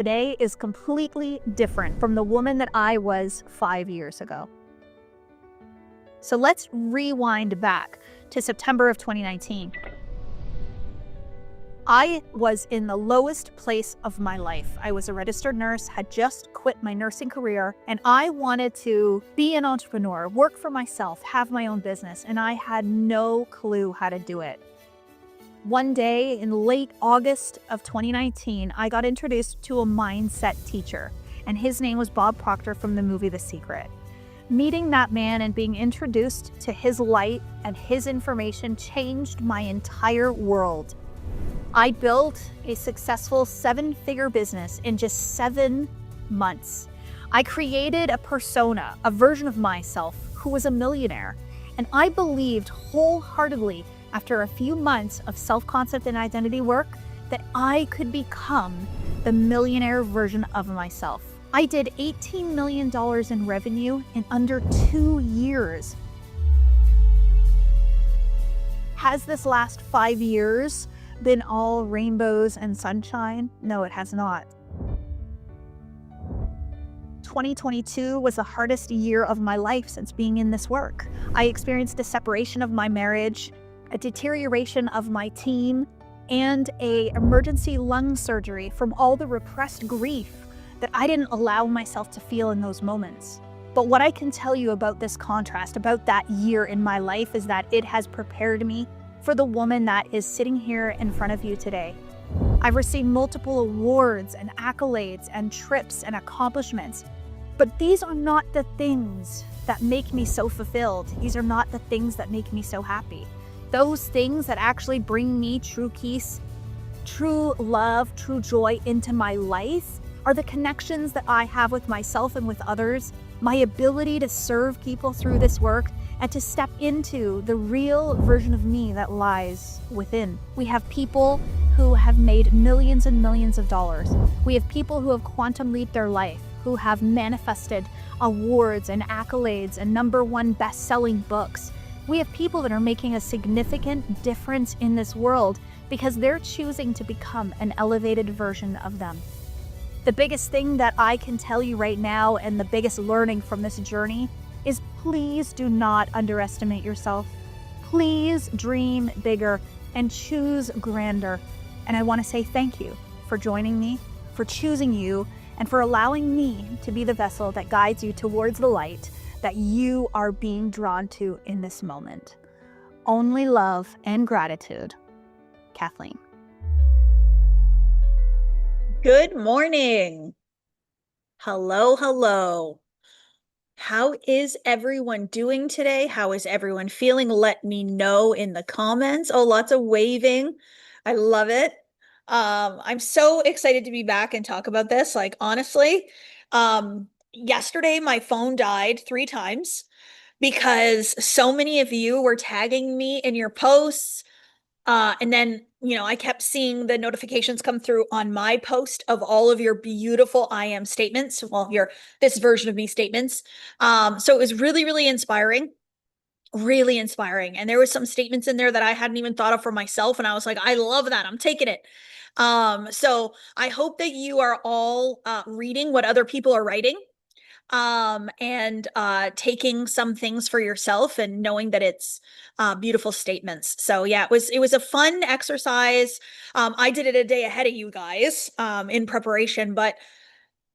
today is completely different from the woman that I was 5 years ago. So let's rewind back to September of 2019. I was in the lowest place of my life. I was a registered nurse, had just quit my nursing career, and I wanted to be an entrepreneur, work for myself, have my own business, and I had no clue how to do it. One day in late August of 2019, I got introduced to a mindset teacher, and his name was Bob Proctor from the movie The Secret. Meeting that man and being introduced to his light and his information changed my entire world. I built a successful 7-figure business in just 7 months. I created a persona, a version of myself who was a millionaire, and I believed wholeheartedly after a few months of self-concept and identity work that I could become the millionaire version of myself. I did $18 million in revenue in under 2 years. Has this last 5 years been all rainbows and sunshine? No, it has not. 2022 was the hardest year of my life since being in this work. I experienced a separation of my marriage, a deterioration of my team, and an emergency lung surgery from all the repressed grief that I didn't allow myself to feel in those moments. But what I can tell you about this contrast, about that year in my life, is that it has prepared me for the woman that is sitting here in front of you today. I've received multiple awards and accolades and trips and accomplishments, but these are not the things that make me so fulfilled. These are not the things that make me so happy. Those things that actually bring me true peace, true love, true joy into my life are the connections that I have with myself and with others, my ability to serve people through this work, and to step into the real version of me that lies within. We have people who have made millions and millions of dollars. We have people who have quantum leaped their life, who have manifested awards and accolades and #1 best-selling books. We have people that are making a significant difference in this world because they're choosing to become an elevated version of them. The biggest thing that I can tell you right now, and the biggest learning from this journey, is please do not underestimate yourself. Please dream bigger and choose grander. And I want to say thank you for joining me, for choosing you, and for allowing me to be the vessel that guides you towards the light that you are being drawn to in this moment. Only love and gratitude, Kathleen. Good morning. Hello, hello. How is everyone doing today? How is everyone feeling? Let me know in the comments. Oh, lots of waving. I love it. I'm so excited to be back and talk about this. Like, honestly, yesterday my phone died 3 times because so many of you were tagging me in your posts. And then, I kept seeing the notifications come through on my post of all of your beautiful I am statements. Well, this version of me statements. So it was really, really inspiring. Really inspiring. And there was some statements in there that I hadn't even thought of for myself. And I was like, I love that. I'm taking it. So I hope that you are all reading what other people are writing. And taking some things for yourself and knowing that it's beautiful statements. So yeah, it was a fun exercise. I did it a day ahead of you guys in preparation, but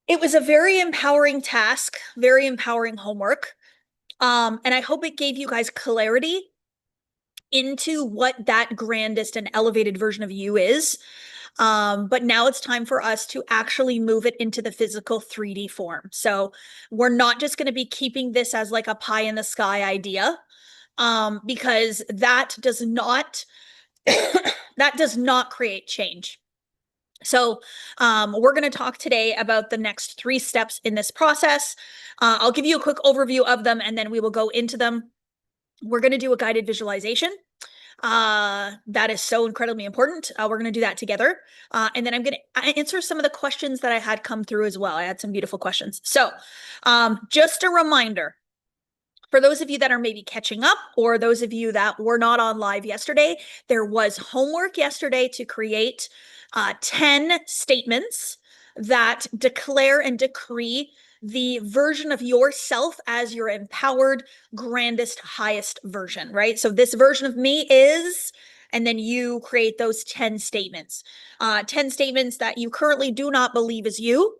it was a very empowering task, very empowering homework. And I hope it gave you guys clarity into what that grandest and elevated version of you is. But now it's time for us to actually move it into the physical 3D form. So we're not just going to be keeping this as like a pie in the sky idea, because that does not that does not create change. So we're going to talk today about the next 3 steps in this process. I'll give you a quick overview of them, and then we will go into them. We're going to do a guided visualization. That is so incredibly important. We're going to do that together. And then I'm going to answer some of the questions that I had come through as well. I had some beautiful questions. So just a reminder, for those of you that are maybe catching up, or those of you that were not on live yesterday, there was homework yesterday to create 10 statements that declare and decree the version of yourself as your empowered, grandest, highest version, right? So this version of me is, and then you create those 10 statements. 10 statements that you currently do not believe is you,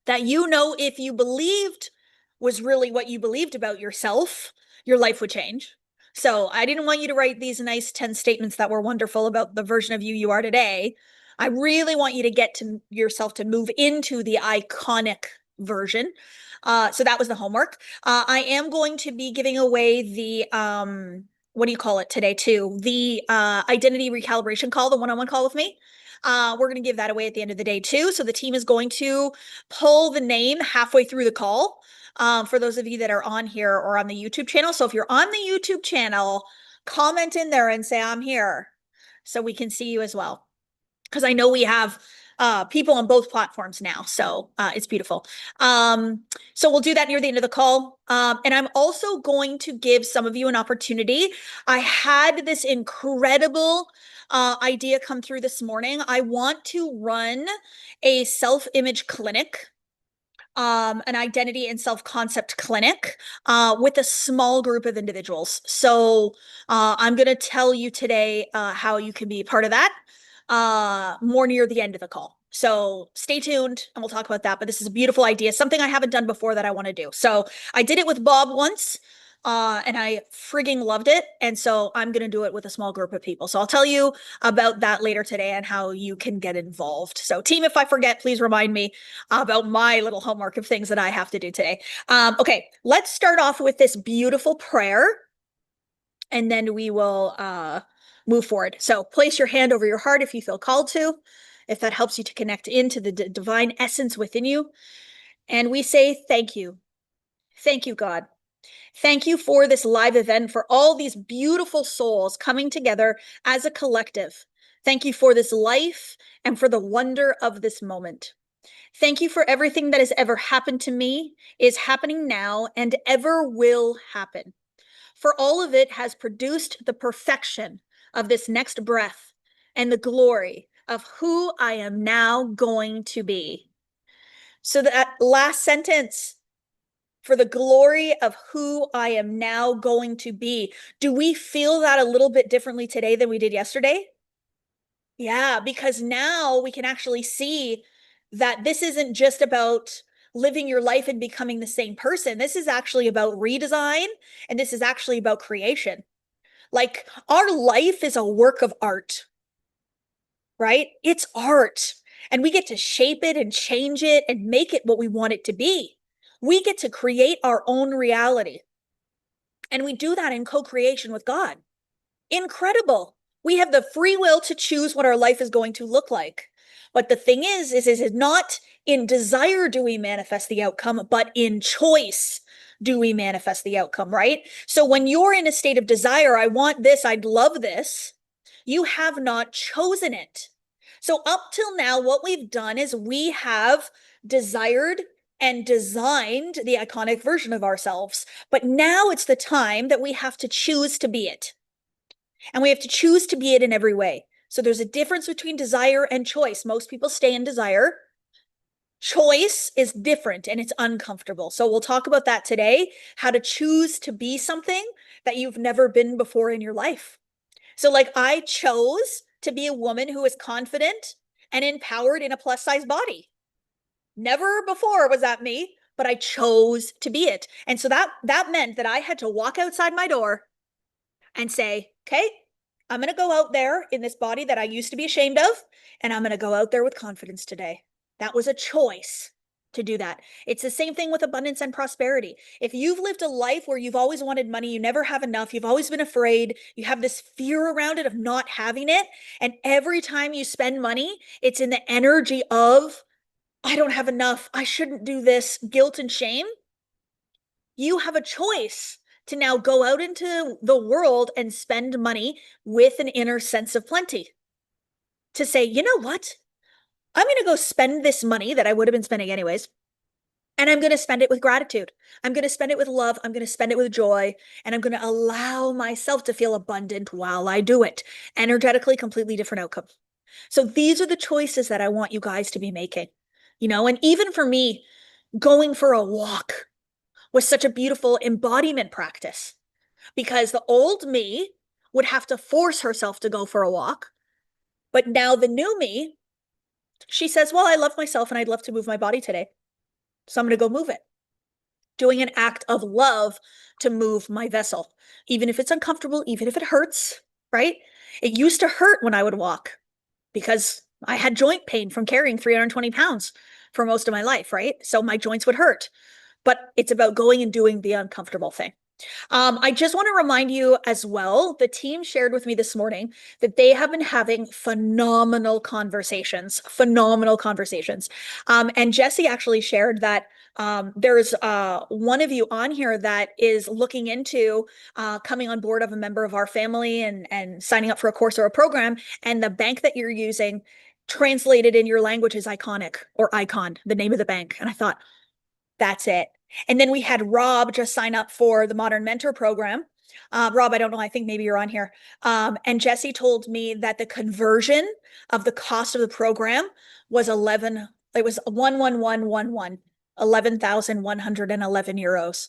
that you know if you believed was really what you believed about yourself, your life would change. So I didn't want you to write these nice 10 statements that were wonderful about the version of you are today. I really want you to get to yourself to move into the iconic version. So that was the homework. I am going to be giving away the what do you call it today too? The identity recalibration call, the one-on-one call with me. We're going to give that away at the end of the day too. So the team is going to pull the name halfway through the call, for those of you that are on here or on the YouTube channel. So if you're on the YouTube channel, comment in there and say, I'm here, so we can see you as well. Because I know we have people on both platforms now. So it's beautiful. So we'll do that near the end of the call. And I'm also going to give some of you an opportunity. I had this incredible idea come through this morning. I want to run a self-image clinic, an identity and self-concept clinic with a small group of individuals. So I'm going to tell you today how you can be part of that more near the end of the call. So stay tuned and we'll talk about that. But this is a beautiful idea, something I haven't done before that I want to do. So I did it with Bob once. And I frigging loved it. And so I'm going to do it with a small group of people. So I'll tell you about that later today and how you can get involved. So team, if I forget, please remind me about my little homework of things that I have to do today. Okay, let's start off with this beautiful prayer and then we will move forward. So place your hand over your heart if you feel called to, if that helps you to connect into the divine essence within you. And we say, thank you. Thank you, God. Thank you for this live event, for all these beautiful souls coming together as a collective. Thank you for this life and for the wonder of this moment. Thank you for everything that has ever happened to me, is happening now, and ever will happen. For all of it has produced the perfection of this next breath and the glory of who I am now going to be. So that last sentence, for the glory of who I am now going to be. Do we feel that a little bit differently today than we did yesterday? Yeah, because now we can actually see that this isn't just about living your life and becoming the same person. This is actually about redesign, and this is actually about creation. Like, our life is a work of art, right? It's art, and we get to shape it and change it and make it what we want it to be. We get to create our own reality. And we do that in co-creation with God. Incredible. We have the free will to choose what our life is going to look like. But the thing is not in desire do we manifest the outcome, but in choice do we manifest the outcome, right? So when you're in a state of desire, I want this, I'd love this, you have not chosen it. So up till now, what we've done is we have desired and designed the iconic version of ourselves. But now it's the time that we have to choose to be it. And we have to choose to be it in every way. So there's a difference between desire and choice. Most people stay in desire. Choice is different and it's uncomfortable. So we'll talk about that today, how to choose to be something that you've never been before in your life. So like I chose to be a woman who is confident and empowered in a plus size body. Never before was that me, but I chose to be it. And so that meant that I had to walk outside my door and say, okay, I'm going to go out there in this body that I used to be ashamed of, and I'm going to go out there with confidence today. That was a choice to do that. It's the same thing with abundance and prosperity. If you've lived a life where you've always wanted money, you never have enough, you've always been afraid, you have this fear around it of not having it, and every time you spend money, it's in the energy of, I don't have enough, I shouldn't do this, guilt and shame. You have a choice to now go out into the world and spend money with an inner sense of plenty. To say, you know what? I'm going to go spend this money that I would have been spending anyways, and I'm going to spend it with gratitude. I'm going to spend it with love. I'm going to spend it with joy, and I'm going to allow myself to feel abundant while I do it. Energetically, completely different outcome. So these are the choices that I want you guys to be making. And even for me, going for a walk was such a beautiful embodiment practice because the old me would have to force herself to go for a walk. But now the new me, she says, well, I love myself and I'd love to move my body today. So I'm going to go move it. Doing an act of love to move my vessel, even if it's uncomfortable, even if it hurts, right? It used to hurt when I would walk because I had joint pain from carrying 320 pounds for most of my life, right? So my joints would hurt. But it's about going and doing the uncomfortable thing. I just want to remind you as well, the team shared with me this morning that they have been having phenomenal conversations, phenomenal conversations. And Jesse actually shared that there's one of you on here that is looking into coming on board of a member of our family and signing up for a course or a program. And the bank that you're using translated in your language is iconic or icon, the name of the bank. And I thought, that's it. And then we had Rob just sign up for the Modern Mentor program. Rob, I don't know, I think maybe you're on here. And Jesse told me that the conversion of the cost of the program was 11,111 euros.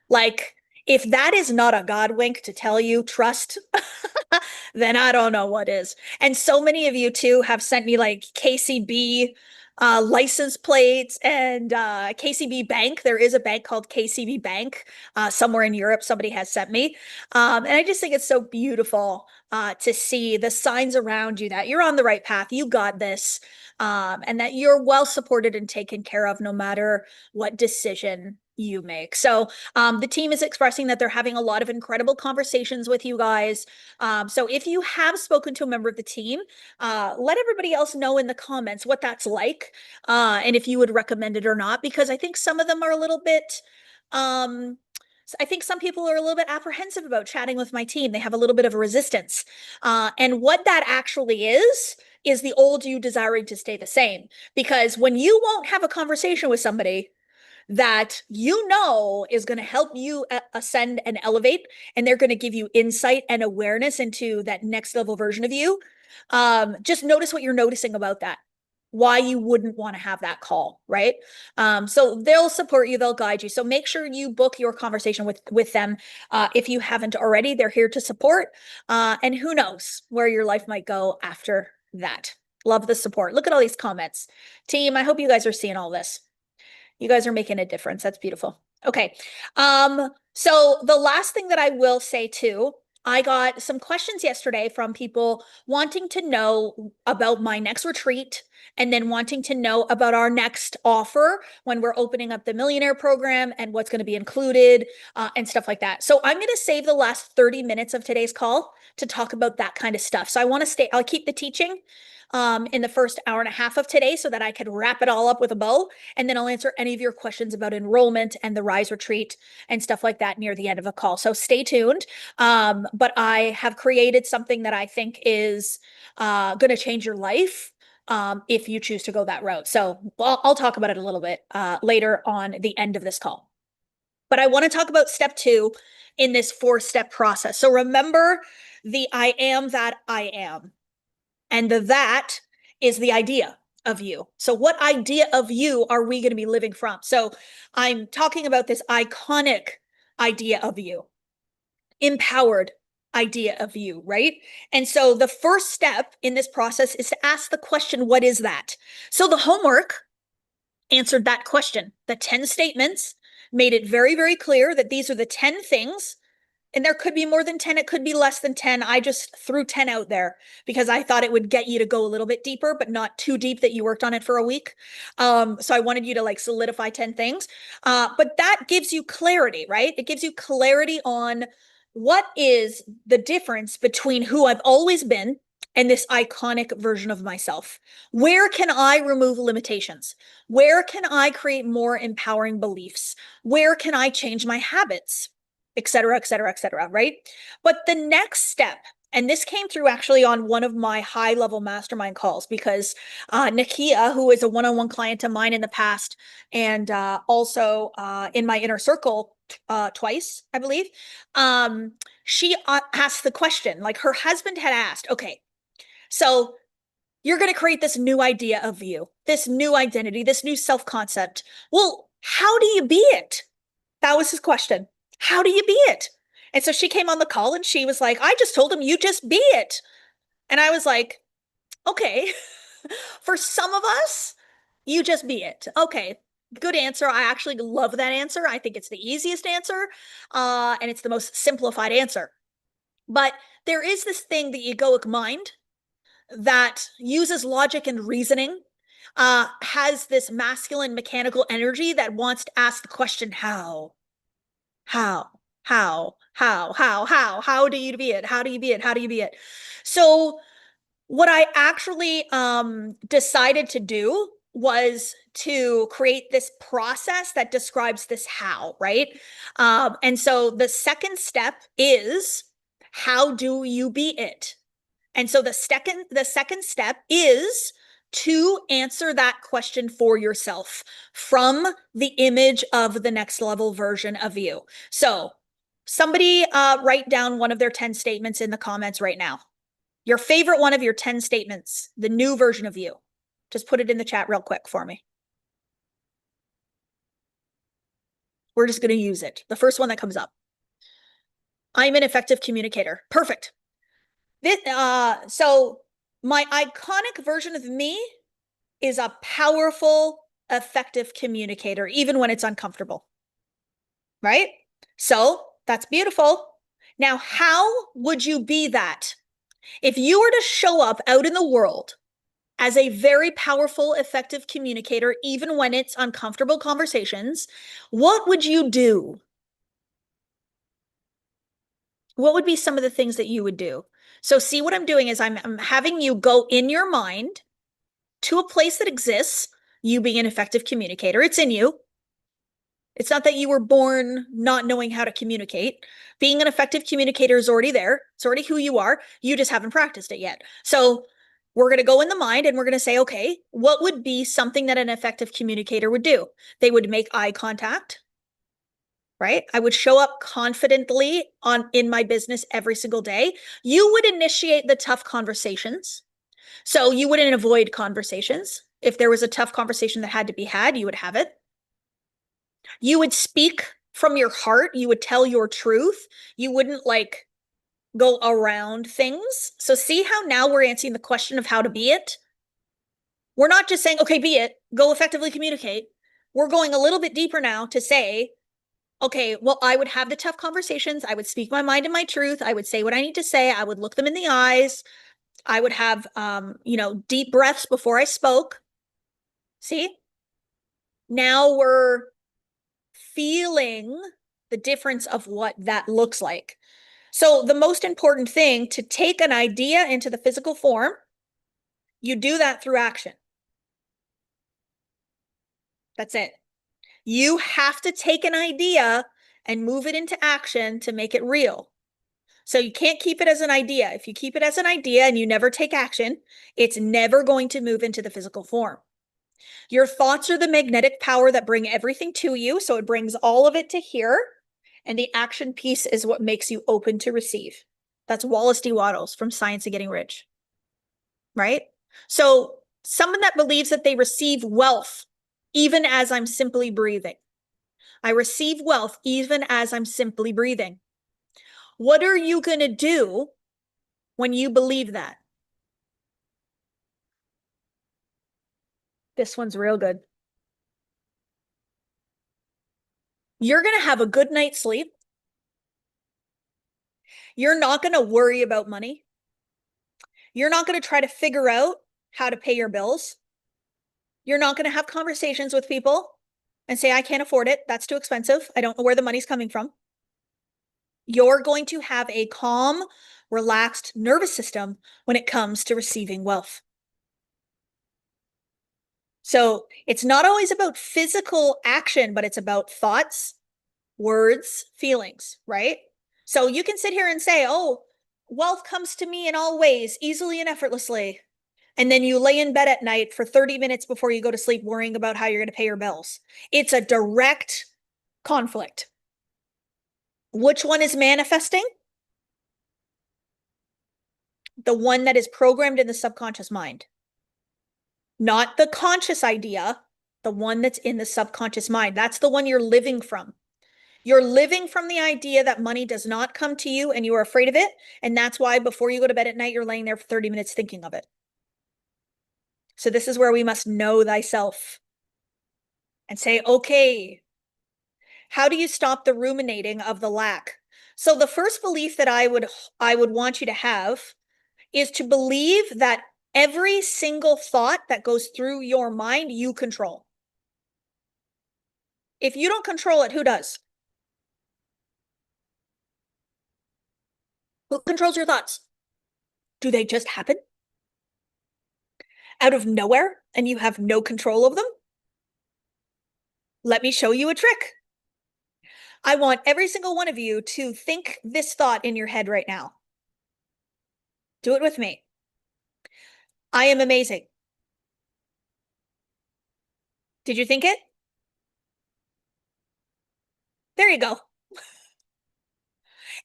Like, if that is not a God wink to tell you trust, then I don't know what is. And so many of you too have sent me like KCB license plates and KCB Bank. There is a bank called KCB Bank somewhere in Europe. Somebody has sent me. And I just think it's so beautiful to see the signs around you that you're on the right path. You got this. And that you're well supported and taken care of no matter what decision you make. So the team is expressing that they're having a lot of incredible conversations with you guys. So if you have spoken to a member of the team, let everybody else know in the comments what that's like and if you would recommend it or not, because I think some of them are a little bit, I think some people are a little bit apprehensive about chatting with my team. They have a little bit of a resistance. And what that actually is the old you desiring to stay the same. Because when you won't have a conversation with somebody that you know is going to help you ascend and elevate, and they're going to give you insight and awareness into that next level version of you, just notice what you're noticing about that, why you wouldn't want to have that call, right? So they'll support you, they'll guide you. So make sure you book your conversation with them if you haven't already. They're here to support, and who knows where your life might go after that. Love the support. Look at all these comments. Team, I hope you guys are seeing all this. You guys are making a difference. That's beautiful. Okay. So the last thing that I will say too, I got some questions yesterday from people wanting to know about my next retreat and then wanting to know about our next offer when we're opening up the Millionaire program and what's going to be included and stuff like that. So I'm going to save the last 30 minutes of today's call to talk about that kind of stuff. So I'll keep the teaching in the first hour and a half of today so that I can wrap it all up with a bow. And then I'll answer any of your questions about enrollment and the Rise Retreat and stuff like that near the end of the call. So stay tuned. But I have created something that I think is going to change your life if you choose to go that route. So I'll talk about it a little bit later on the end of this call. But I want to talk about step 2 in this 4-step process. So remember the I am that I am. And that is the idea of you. So what idea of you are we going to be living from? So I'm talking about this iconic idea of you, empowered idea of you, right? And so the first step in this process is to ask the question, what is that? So the homework answered that question. The 10 statements made it very, very clear that these are the 10 things. And there could be more than 10, it could be less than 10. I just threw 10 out there because I thought it would get you to go a little bit deeper, but not too deep that you worked on it for a week. So I wanted you to like solidify 10 things. But that gives you clarity, right? It gives you clarity on what is the difference between who I've always been and this iconic version of myself. Where can I remove limitations? Where can I create more empowering beliefs? Where can I change my habits? Et cetera, et cetera, et cetera, right? But the next step, and this came through actually on one of my high-level mastermind calls because Nakia, who is a one-on-one client of mine in the past, and also in my inner circle twice, I believe, she asked the question, like her husband had asked, okay, so you're going to create this new idea of you, this new identity, this new self-concept. Well, how do you be it? That was his question. How do you be it? And so she came on the call and she was like, I just told him, you just be it. And I was like, okay, for some of us, you just be it. Okay, good answer. I actually love that answer. I think it's the easiest answer, and it's the most simplified answer. But there is this thing, the egoic mind, that uses logic and reasoning, has this masculine mechanical energy that wants to ask the question, how? How? How do you be it? How do you be it? How do you be it? So what I actually decided to do was to create this process that describes this how, right? And so the second step is, how do you be it? And so the second step is to answer that question for yourself from the image of the next level version of you. So somebody write down one of their 10 statements in the comments right now. Your favorite one of your 10 statements, the new version of you. Just put it in the chat real quick for me. We're just going to use it. The first one that comes up. I'm an effective communicator. Perfect. So my iconic version of me is a powerful, effective communicator, even when it's uncomfortable. Right? So that's beautiful. Now, how would you be that? If you were to show up out in the world as a very powerful, effective communicator, even when it's uncomfortable conversations, what would you do? What would be some of the things that you would do? So see, what I'm doing is I'm having you go in your mind to a place that exists, you being an effective communicator. It's in you. It's not that you were born not knowing how to communicate. Being an effective communicator is already there. It's already who you are. You just haven't practiced it yet. So we're going to go in the mind and we're going to say, okay, what would be something that an effective communicator would do? They would make eye contact, right? I would show up confidently in my business every single day. You would initiate the tough conversations. So you wouldn't avoid conversations. If there was a tough conversation that had to be had, you would have it. You would speak from your heart. You would tell your truth. You wouldn't like go around things. So see how now we're answering the question of how to be it? We're not just saying, okay, be it, go effectively communicate. We're going a little bit deeper now to say, okay, well, I would have the tough conversations. I would speak my mind and my truth. I would say what I need to say. I would look them in the eyes. I would have, deep breaths before I spoke. See? Now we're feeling the difference of what that looks like. So the most important thing, to take an idea into the physical form, you do that through action. That's it. You have to take an idea and move it into action to make it real. So you can't keep it as an idea. If you keep it as an idea and you never take action, it's never going to move into the physical form. Your thoughts are the magnetic power that bring everything to you. So it brings all of it to here. And the action piece is what makes you open to receive. That's Wallace D. Wattles from Science of Getting Rich. Right? So someone that believes that they receive wealth even as I'm simply breathing. I receive wealth even as I'm simply breathing. What are you going to do when you believe that? This one's real good. You're going to have a good night's sleep. You're not going to worry about money. You're not going to try to figure out how to pay your bills. You're not going to have conversations with people and say, I can't afford it. That's too expensive. I don't know where the money's coming from. You're going to have a calm, relaxed nervous system when it comes to receiving wealth. So it's not always about physical action, but it's about thoughts, words, feelings, right? So you can sit here and say, oh, wealth comes to me in all ways, easily and effortlessly. And then you lay in bed at night for 30 minutes before you go to sleep worrying about how you're going to pay your bills. It's a direct conflict. Which one is manifesting? The one that is programmed in the subconscious mind. not the conscious idea, the one that's in the subconscious mind. That's the one you're living from. You're living from the idea that money does not come to you and you are afraid of it. And that's why before you go to bed at night, you're laying there for 30 minutes thinking of it. So this is where we must know thyself and say, okay, how do you stop the ruminating of the lack? So the first belief that I would want you to have is to believe that every single thought that goes through your mind, you control. If you don't control it, who does? Who controls your thoughts? Do they just happen out of nowhere and you have no control of them? Let me show you a trick. I want every single one of you to think this thought in your head right now. Do it with me. I am amazing. Did you think it? There you go.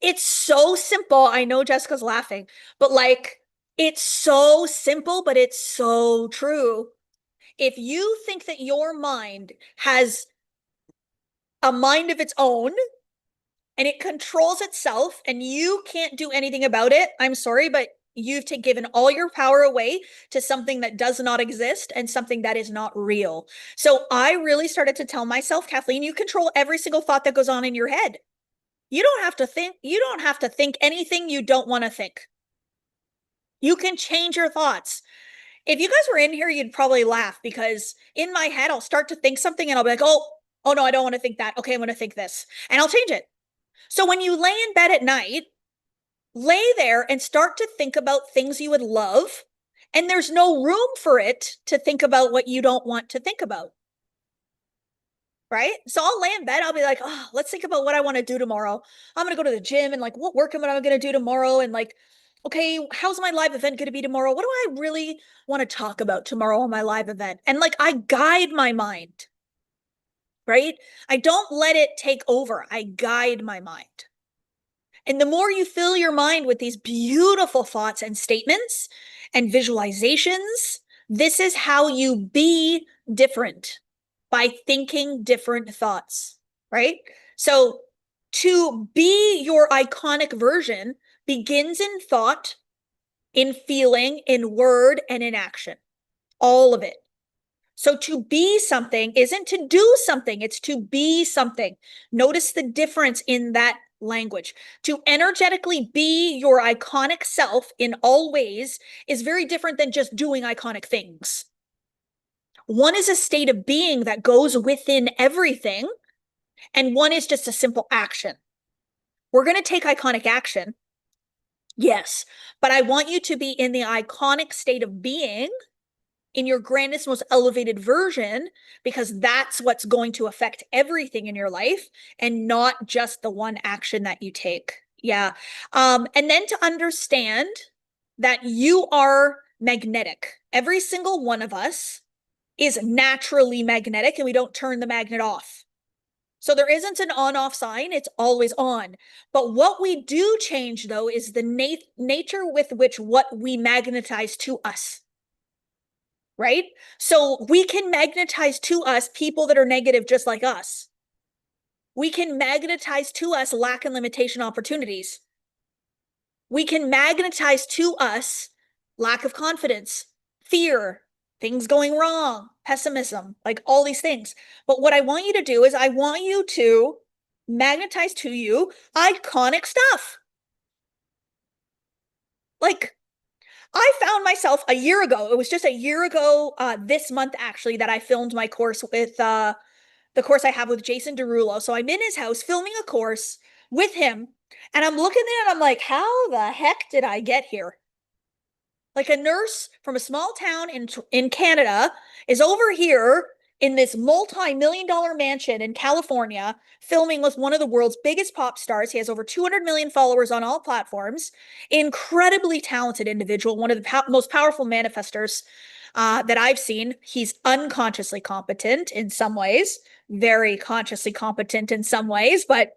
It's so simple. I know Jessica's laughing, but like, it's so simple, but it's so true. If you think that your mind has a mind of its own and it controls itself and you can't do anything about it, I'm sorry, but you've given all your power away to something that does not exist and something that is not real. So I really started to tell myself, Kathleen, you control every single thought that goes on in your head. You don't have to think anything you don't want to think. You can change your thoughts. If you guys were in here, you'd probably laugh because in my head, I'll start to think something and I'll be like, oh no, I don't want to think that. Okay, I'm going to think this. And I'll change it. So when you lay in bed at night, lay there and start to think about things you would love. And there's no room for it to think about what you don't want to think about. Right? So I'll lay in bed. I'll be like, oh, let's think about what I want to do tomorrow. I'm going to go to the gym and like, what work am I going to do tomorrow? And like, okay, how's my live event going to be tomorrow? What do I really want to talk about tomorrow on my live event? And like, I guide my mind, right? I don't let it take over. I guide my mind. And the more you fill your mind with these beautiful thoughts and statements and visualizations, this is how you be different, by thinking different thoughts, right? So to be your iconic version begins in thought, in feeling, in word, and in action. All of it. So to be something isn't to do something, it's to be something. Notice the difference in that language. To energetically be your iconic self in all ways is very different than just doing iconic things. One is a state of being that goes within everything, and one is just a simple action. We're going to take iconic action, yes, but I want you to be in the iconic state of being in your grandest, most elevated version, because that's what's going to affect everything in your life and not just the one action that you take. Yeah. And then to understand that you are magnetic. Every single one of us is naturally magnetic and we don't turn the magnet off. So there isn't an on-off sign, it's always on. But what we do change though is the nature with which what we magnetize to us. Right? So we can magnetize to us people that are negative just like us. We can magnetize to us lack and limitation opportunities. We can magnetize to us lack of confidence, fear, things going wrong, pessimism, like all these things. But what I want you to do is I want you to magnetize to you iconic stuff. Like, I found myself a year ago, it was just a year ago this month actually, that I filmed my course with the course I have with Jason Derulo. So I'm in his house filming a course with him, and I'm looking there and I'm like, how the heck did I get here? Like, a nurse from a small town in Canada is over here in this multi-million-dollar mansion in California filming with one of the world's biggest pop stars. He has over 200 million followers on all platforms. Incredibly talented individual, one of the most powerful manifestors that I've seen. He's unconsciously competent in some ways, very consciously competent in some ways, but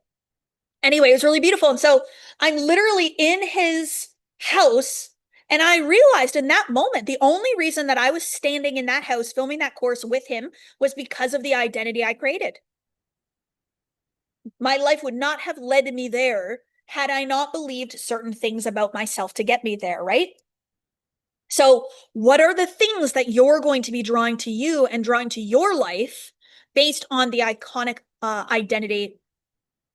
anyway, it was really beautiful. And so I'm literally in his house And I realized in that moment, the only reason that I was standing in that house filming that course with him was because of the identity I created. My life would not have led me there had I not believed certain things about myself to get me there, right? So, what are the things that you're going to be drawing to you and drawing to your life based on the iconic identity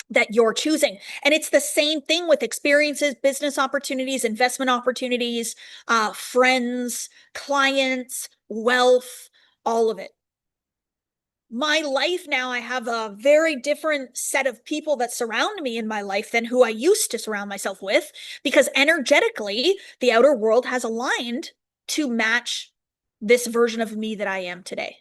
that you're choosing? And it's the same thing with experiences, business opportunities, investment opportunities, friends, clients, wealth, all of it. My life now, I have a very different set of people that surround me in my life than who I used to surround myself with, because energetically, the outer world has aligned to match this version of me that I am today.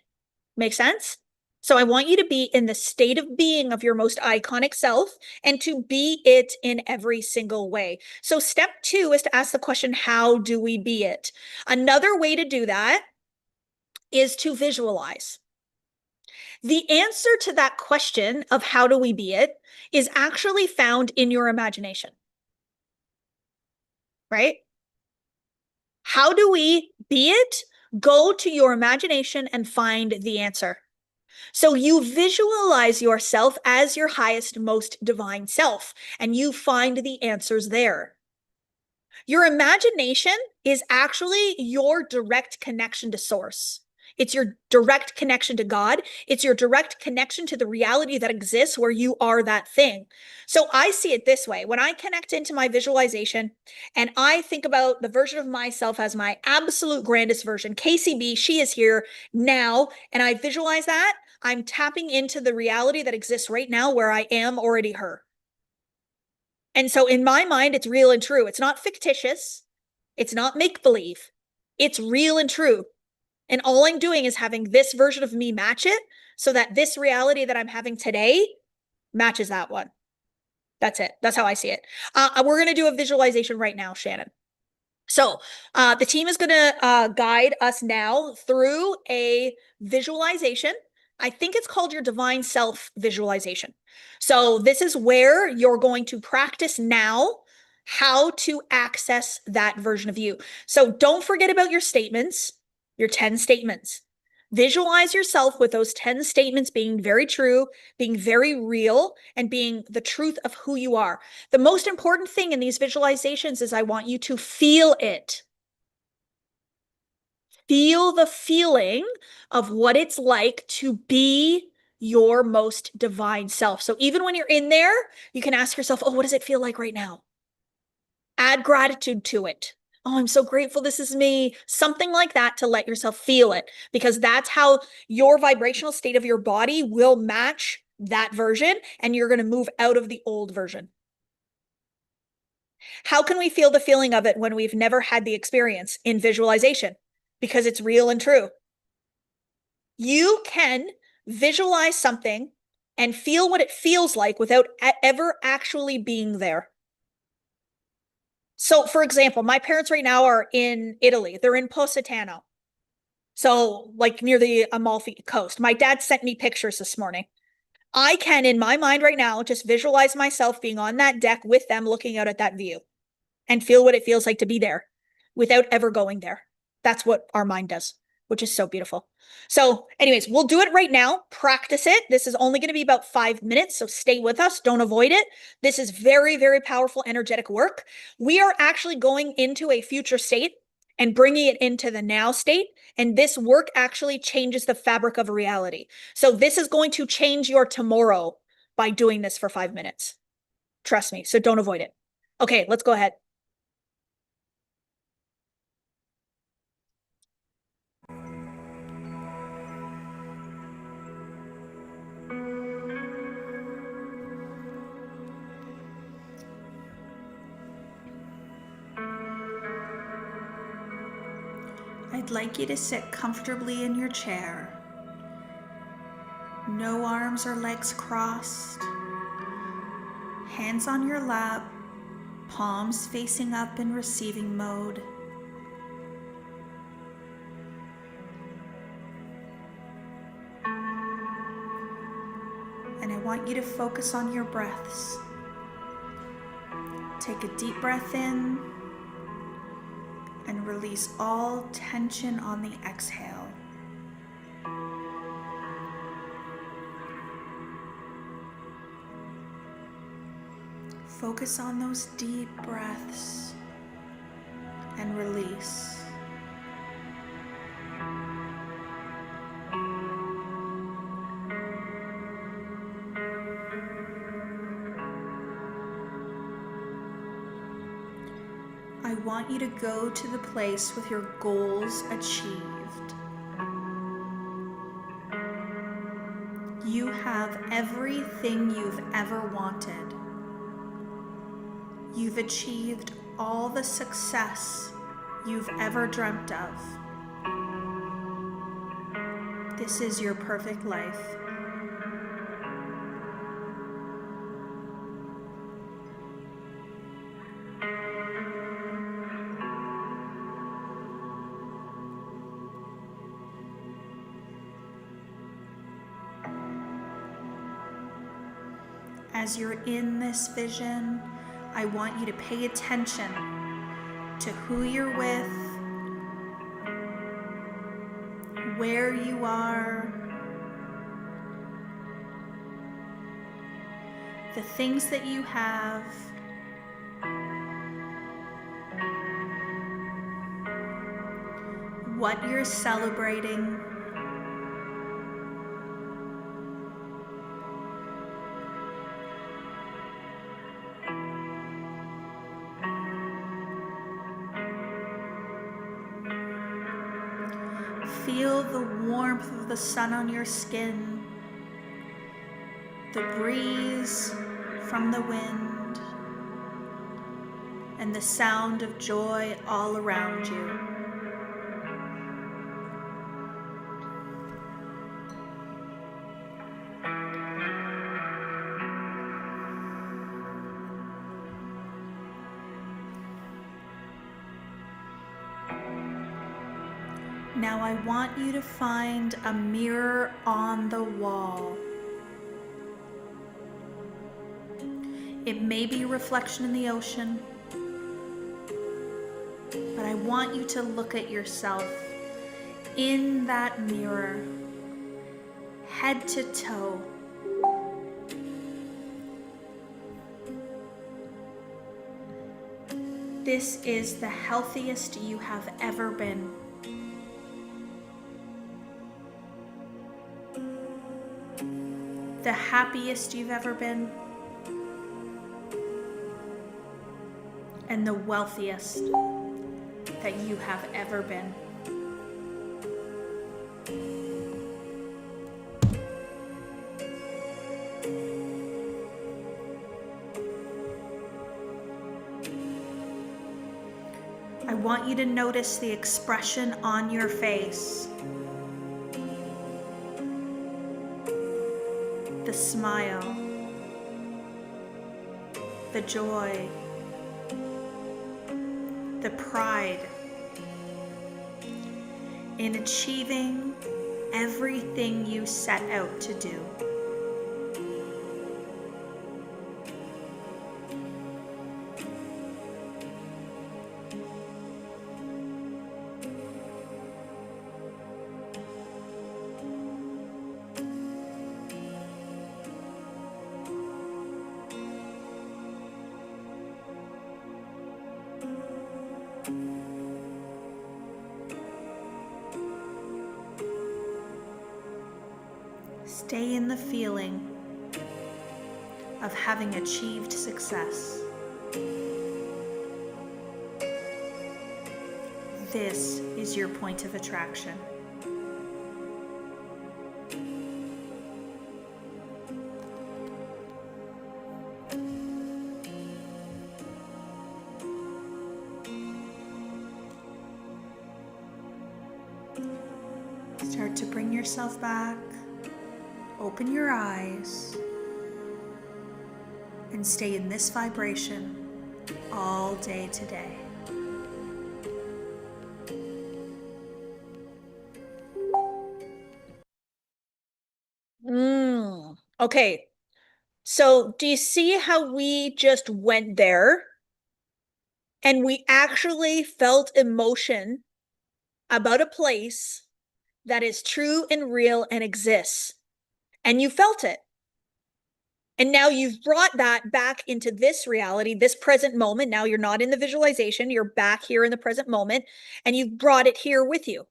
Make sense? So I want you to be in the state of being of your most iconic self and to be it in every single way. So step 2 is to ask the question, how do we be it? Another way to do that is to visualize. The answer to that question of how do we be it is actually found in your imagination, right? How do we be it? Go to your imagination and find the answer. So you visualize yourself as your highest, most divine self, and you find the answers there. Your imagination is actually your direct connection to source. It's your direct connection to God. It's your direct connection to the reality that exists where you are that thing. So I see it this way. When I connect into my visualization and I think about the version of myself as my absolute grandest version, KCB, she is here now, and I visualize that, I'm tapping into the reality that exists right now where I am already her. And so in my mind, it's real and true. It's not fictitious. It's not make-believe. It's real and true. And all I'm doing is having this version of me match it so that this reality that I'm having today matches that one. That's it. That's how I see it. We're going to do a visualization right now, Shannon. So the team is going to guide us now through a visualization. I think it's called your divine self visualization. So this is where you're going to practice now how to access that version of you. So don't forget about your statements, your 10 statements. Visualize yourself with those 10 statements being very true, being very real, and being the truth of who you are. The most important thing in these visualizations is I want you to feel it. Feel the feeling of what it's like to be your most divine self. So even when you're in there, you can ask yourself, oh, what does it feel like right now? Add gratitude to it. Oh, I'm so grateful this is me. Something like that to let yourself feel it, because that's how your vibrational state of your body will match that version, and you're going to move out of the old version. How can we feel the feeling of it when we've never had the experience? In visualization, because it's real and true. You can visualize something and feel what it feels like without ever actually being there. So, for example, my parents right now are in Italy. They're in Positano. So, like near the Amalfi Coast. My dad sent me pictures this morning. I can, in my mind right now, just visualize myself being on that deck with them looking out at that view and feel what it feels like to be there without ever going there. That's what our mind does, which is so beautiful. So anyways, we'll do it right now. Practice it. This is only going to be about 5 minutes, so stay with us. Don't avoid it. This is very, very powerful energetic work. We are actually going into a future state and bringing it into the now state. And this work actually changes the fabric of reality. So this is going to change your tomorrow by doing this for 5 minutes. Trust me. So don't avoid it. Okay, let's go ahead. I'd like you to sit comfortably in your chair. No arms or legs crossed. Hands on your lap, palms facing up in receiving mode. And I want you to focus on your breaths. Take a deep breath in and release all tension on the exhale. Focus on those deep breaths and release. I want you to go to the place with your goals achieved. You have everything you've ever wanted. You've achieved all the success you've ever dreamt of. This is your perfect life. As you're in this vision, I want you to pay attention to who you're with, where you are, the things that you have, what you're celebrating. Feel the warmth of the sun on your skin, the breeze from the wind, and the sound of joy all around you. Now I want you to find a mirror on the wall. It may be a reflection in the ocean, but I want you to look at yourself in that mirror, head to toe. This is the healthiest you have ever been. The happiest you've ever been, and the wealthiest that you have ever been. I want you to notice the expression on your face. The smile, the joy, the pride in achieving everything you set out to do. Stay in the feeling of having achieved success. This is your point of attraction. Start to bring yourself back. Open your eyes and stay in this vibration all day today. Okay. So do you see how we just went there And we actually felt emotion about a place that is true and real and exists. And you felt it. And now you've brought that back into this reality, this present moment. Now you're not in the visualization, you're back here in the present moment, and you've brought it here with you.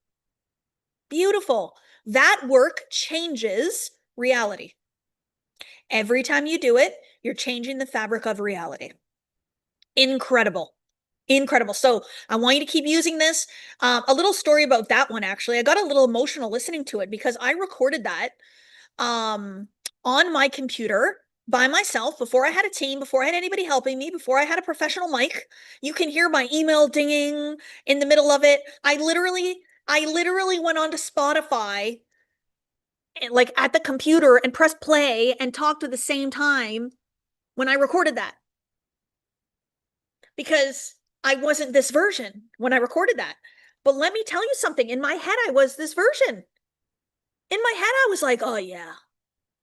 Beautiful. That work changes reality. Every time you do it, you're changing the fabric of reality. Incredible. Incredible. So I want you to keep using this. A little story about that one, actually. I got a little emotional listening to it because I recorded that on my computer by myself before I had a team, before I had anybody helping me, before I had a professional mic. You can hear my email dinging in the middle of it. I literally went on to Spotify, like at the computer, and pressed play and talked at the same time when I recorded that. Because I wasn't this version when I recorded that. But let me tell you something. In my head, I was this version. In my head, I was like, oh yeah,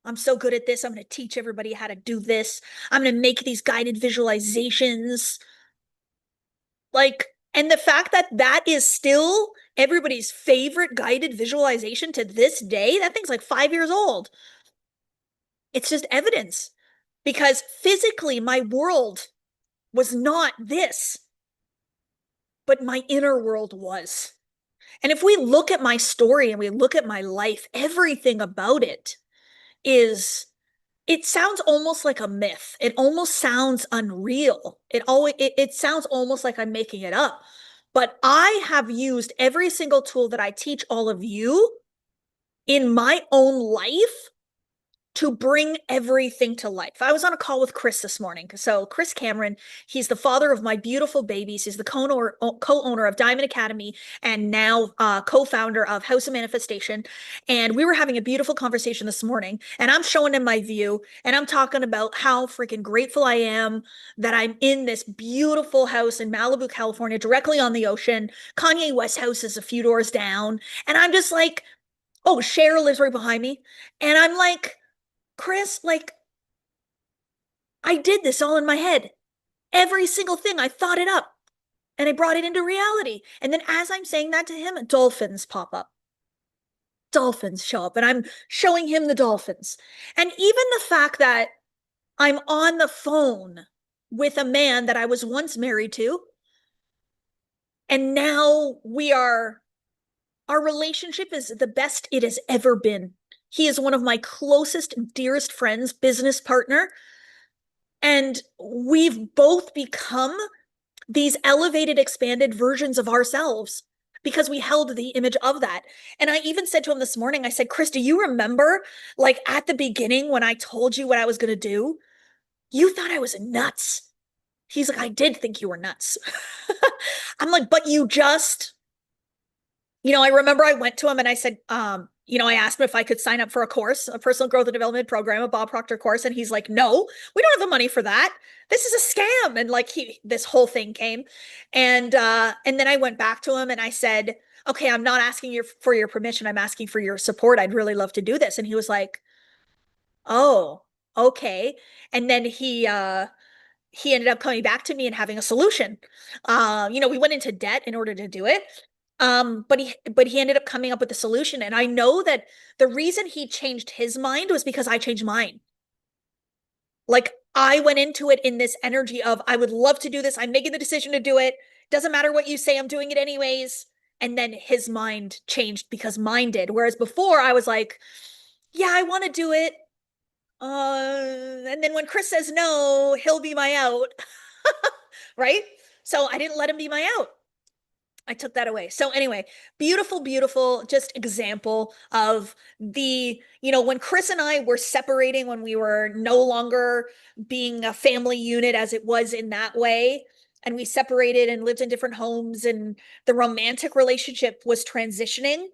I'm so good at this. I'm going to teach everybody how to do this. I'm going to make these guided visualizations. Like, and the fact that that is still everybody's favorite guided visualization to this day, that thing's like 5 years old. It's just evidence because physically my world was not this, but my inner world was. And if we look at my story and we look at my life, everything about it is, it sounds almost like a myth. It almost sounds unreal. It sounds almost like I'm making it up. But I have used every single tool that I teach all of you in my own life to bring everything to life. I was on a call with Chris this morning. So Chris Cameron, he's the father of my beautiful babies. He's the co-owner of Diamond Academy and now co-founder of House of Manifestation. And we were having a beautiful conversation this morning, and I'm showing him my view, and I'm talking about how freaking grateful I am that I'm in this beautiful house in Malibu, California, directly on the ocean. Kanye West's house is a few doors down. And I'm just like, oh, Cher lives right behind me. And I'm like, Chris, like, I did this all in my head. Every single thing, I thought it up and I brought it into reality. And then as I'm saying that to him, dolphins pop up. Dolphins show up, and I'm showing him the dolphins. And even the fact that I'm on the phone with a man that I was once married to, and now our relationship is the best it has ever been. He is one of my closest, dearest friends, business partner. And we've both become these elevated, expanded versions of ourselves because we held the image of that. And I even said to him this morning, I said, Chris, do you remember, like, at the beginning when I told you what I was going to do? You thought I was nuts. He's like, I did think you were nuts. I'm like, but you just, I remember I went to him and I said, I asked him if I could sign up for a course, a personal growth and development program, a Bob Proctor course. And he's like, no, we don't have the money for that. This is a scam. And like this whole thing came. And then I went back to him and I said, okay, I'm not asking for your permission. I'm asking for your support. I'd really love to do this. And he was like, oh, okay. And then he ended up coming back to me and having a solution. We went into debt in order to do it. But he ended up coming up with a solution. And I know that the reason he changed his mind was because I changed mine. Like, I went into it in this energy of, I would love to do this. I'm making the decision to do it. Doesn't matter what you say, I'm doing it anyways. And then his mind changed because mine did. Whereas before I was like, yeah, I want to do it. And then when Chris says no, he'll be my out. Right? So I didn't let him be my out. I took that away. So anyway, beautiful, beautiful, just example of when Chris and I were separating, when we were no longer being a family unit as it was in that way, and we separated and lived in different homes, and the romantic relationship was transitioning,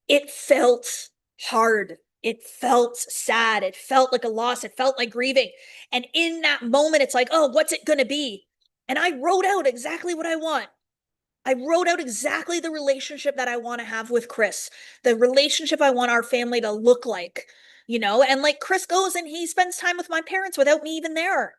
it felt hard. It felt sad. It felt like a loss. It felt like grieving. And in that moment, it's like, oh, what's it going to be? And I wrote out exactly what I want. I wrote out exactly the relationship that I want to have with Chris, the relationship I want our family to look like, and like Chris goes and he spends time with my parents without me even there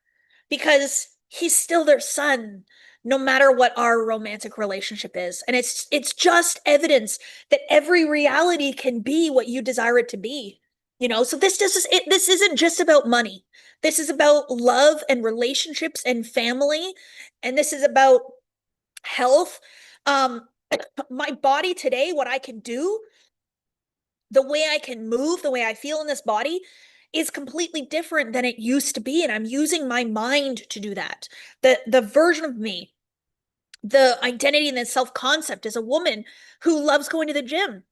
because he's still their son, no matter what our romantic relationship is. And it's just evidence that every reality can be what you desire it to be. So this isn't just about money. This is about love and relationships and family, and this is about health. Um, my body today, what I can do, the way I can move, the way I feel in this body is completely different than it used to be. And I'm using my mind to do that. The version of me, the identity and the self-concept is a woman who loves going to the gym.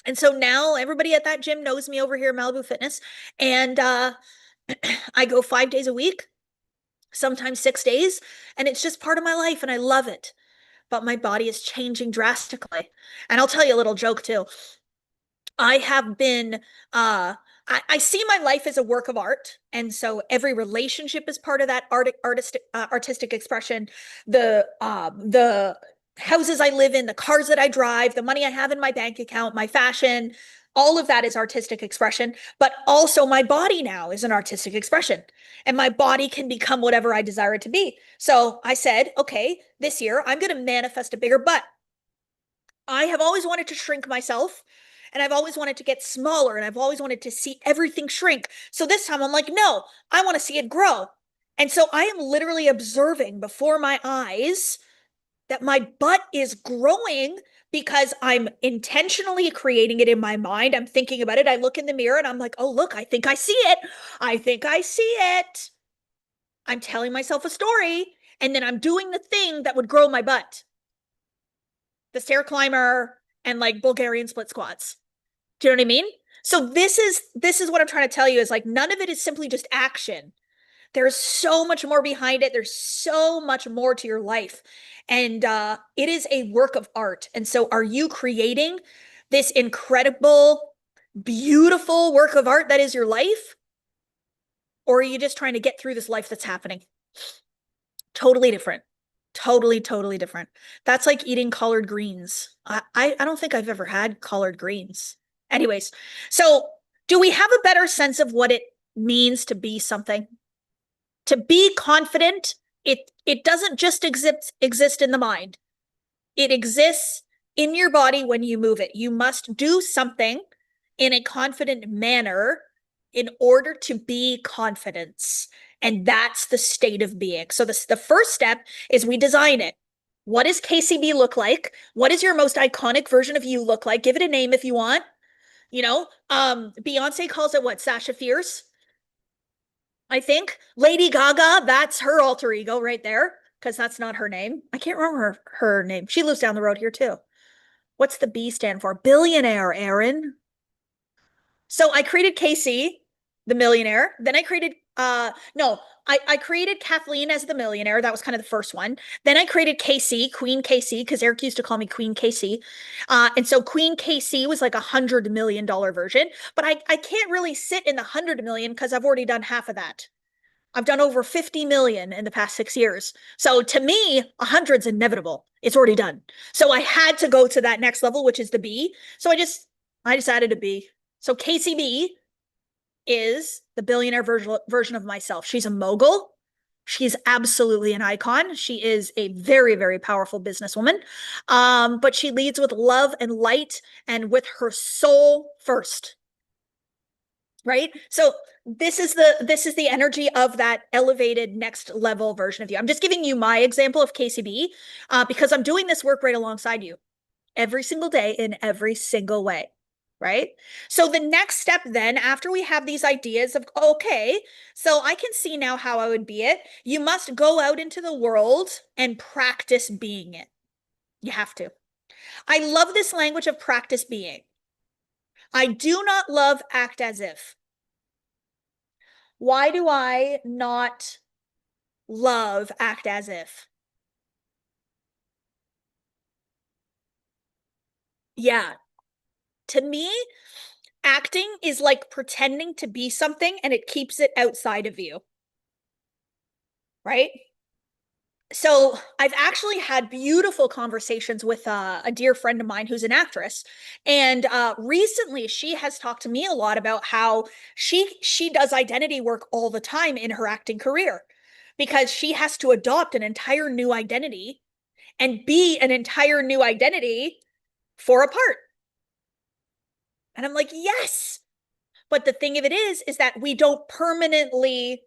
And so now everybody at that gym knows me over here at Malibu Fitness. And I go 5 days a week, sometimes 6 days, and it's just part of my life and I love it. But my body is changing drastically. And I'll tell you a little joke too. I have been I see my life as a work of art, and so every relationship is part of that artistic expression. The houses I live in, the cars that I drive, the money I have in my bank account, my fashion, all of that is artistic expression. But also my body now is an artistic expression, and my body can become whatever I desire it to be. So I said, okay, this year I'm going to manifest a bigger butt. I have always wanted to shrink myself, and I've always wanted to get smaller, and I've always wanted to see everything shrink. So this time I'm like, no, I want to see it grow. And so I am literally observing before my eyes that my butt is growing because I'm intentionally creating it in my mind. I'm thinking about it. I look in the mirror and I'm like, oh, look, I think I see it. I think I see it. I'm telling myself a story, and then I'm doing the thing that would grow my butt, the stair climber and like Bulgarian split squats. Do you know what I mean? So this is what I'm trying to tell you is like none of it is simply just action. There's so much more behind it. There's so much more to your life. And it is a work of art. And so are you creating this incredible, beautiful work of art that is your life? Or are you just trying to get through this life that's happening? Totally different. Totally, totally different. That's like eating collard greens. I don't think I've ever had collard greens. Anyways, so do we have a better sense of what it means to be something? To be confident, it doesn't just exist in the mind. It exists in your body when you move it. You must do something in a confident manner in order to be confidence. And that's the state of being. So the first step is we design it. What does KCB look like? What does your most iconic version of you look like? Give it a name if you want. Beyonce calls it what? Sasha Fierce, I think. Lady Gaga, that's her alter ego right there, because that's not her name. I can't remember her name. She lives down the road here too. What's the B stand for? Billionaire, Aaron. So I created KC, the millionaire. Then I created no, I created Kathleen as the millionaire. That was kind of the first one. Then I created KC, Queen KC, because Eric used to call me Queen KC. And so Queen KC was like $100 million version, but I can't really sit in the 100 million because I've already done half of that. I've done over 50 million in the past 6 years. So to me, 100's inevitable. It's already done. So I had to go to that next level, which is the B. So I just added a B. So KCB is the billionaire version of myself. She's a mogul. She's absolutely an icon. She is a very, very powerful businesswoman. But she leads with love and light and with her soul first. Right? So this is the energy of that elevated next level version of you. I'm just giving you my example of KCB because I'm doing this work right alongside you every single day in every single way. Right? So the next step then, after we have these ideas of, okay, so I can see now how I would be it, you must go out into the world and practice being it. You have to. I love this language of practice being. I do not love act as if. Why do I not love act as if? Yeah. To me, acting is like pretending to be something and it keeps it outside of you. Right? So I've actually had beautiful conversations with a dear friend of mine who's an actress, and recently she has talked to me a lot about how she does identity work all the time in her acting career, because she has to adopt an entire new identity and be an entire new identity for a part. And I'm like, yes. But the thing of it is that we don't permanently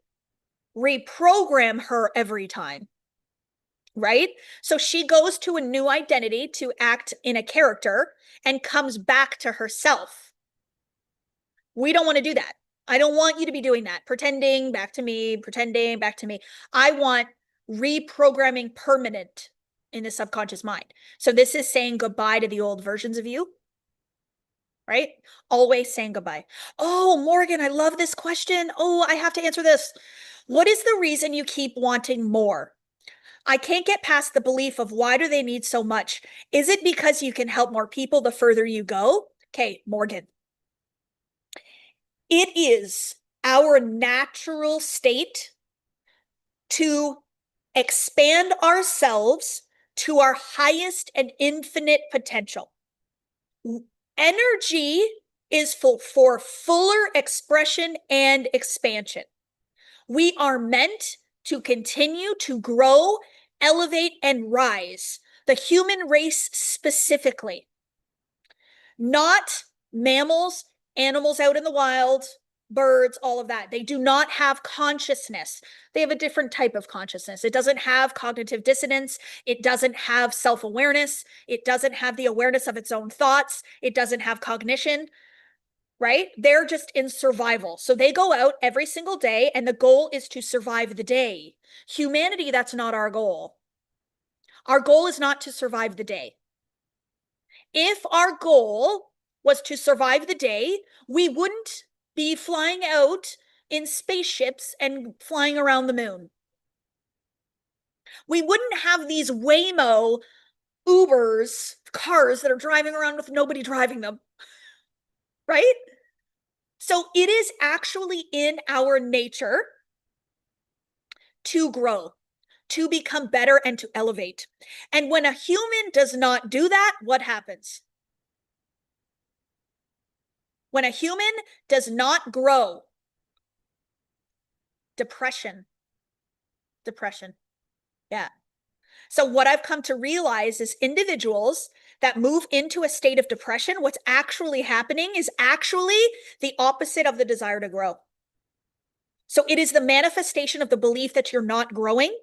reprogram her every time. Right? So she goes to a new identity to act in a character and comes back to herself. We don't want to do that. I don't want you to be doing that. Pretending back to me, pretending back to me. I want reprogramming permanent in the subconscious mind. So this is saying goodbye to the old versions of you, right? Always saying goodbye. Oh, Morgan, I love this question. Oh, I have to answer this. What is the reason you keep wanting more? I can't get past the belief of why do they need so much? Is it because you can help more people the further you go? Okay, Morgan. It is our natural state to expand ourselves to our highest and infinite potential. Energy is for fuller expression and expansion. We are meant to continue to grow, elevate, and rise. The human race specifically. Not mammals, animals out in the wild, birds, all of that. They do not have consciousness. They have a different type of consciousness. It doesn't have cognitive dissonance. It doesn't have self-awareness. It doesn't have the awareness of its own thoughts. It doesn't have cognition. Right? They're just in survival. So they go out every single day and the goal is to survive the day. Humanity, that's not our goal. Our goal is not to survive the day. If our goal was to survive the day, we wouldn't be flying out in spaceships and flying around the moon. We wouldn't have these Waymo Ubers, cars that are driving around with nobody driving them. Right? So it is actually in our nature to grow, to become better, and to elevate. And when a human does not do that, what happens? When a human does not grow, depression. Depression. Yeah. So what I've come to realize is individuals that move into a state of depression, what's actually happening is actually the opposite of the desire to grow. So it is the manifestation of the belief that you're not growing.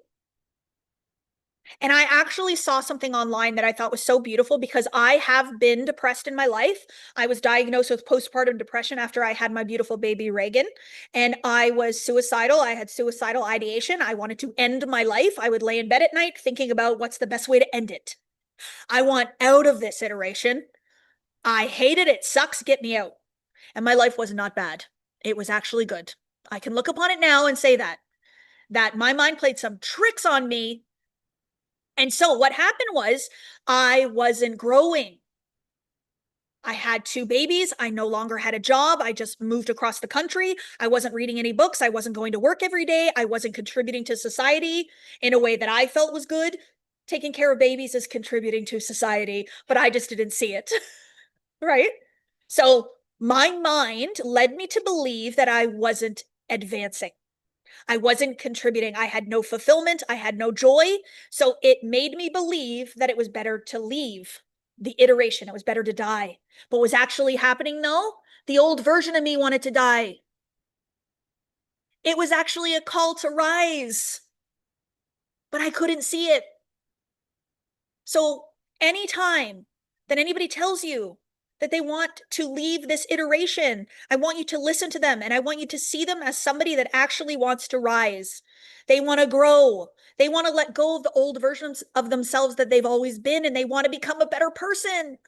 And I actually saw something online that I thought was so beautiful because I have been depressed in my life. I was diagnosed with postpartum depression after I had my beautiful baby Reagan, and I was suicidal. I had suicidal ideation. I wanted to end my life. I would lay in bed at night thinking about what's the best way to end it. I want out of this iteration. I hate it. It sucks. Get me out. And my life was not bad. It was actually good. I can look upon it now and say that my mind played some tricks on me. And so what happened was I wasn't growing. I had 2 babies. I no longer had a job. I just moved across the country. I wasn't reading any books. I wasn't going to work every day. I wasn't contributing to society in a way that I felt was good. Taking care of babies is contributing to society, but I just didn't see it. Right? So my mind led me to believe that I wasn't advancing. I wasn't contributing. I had no fulfillment. I had no joy. So it made me believe that it was better to leave the iteration. It was better to die. But what was actually happening though? The old version of me wanted to die. It was actually a call to rise, but I couldn't see it. So anytime that anybody tells you that they want to leave this iteration, I want you to listen to them and I want you to see them as somebody that actually wants to rise. They want to grow. They want to let go of the old versions of themselves that they've always been and they want to become a better person.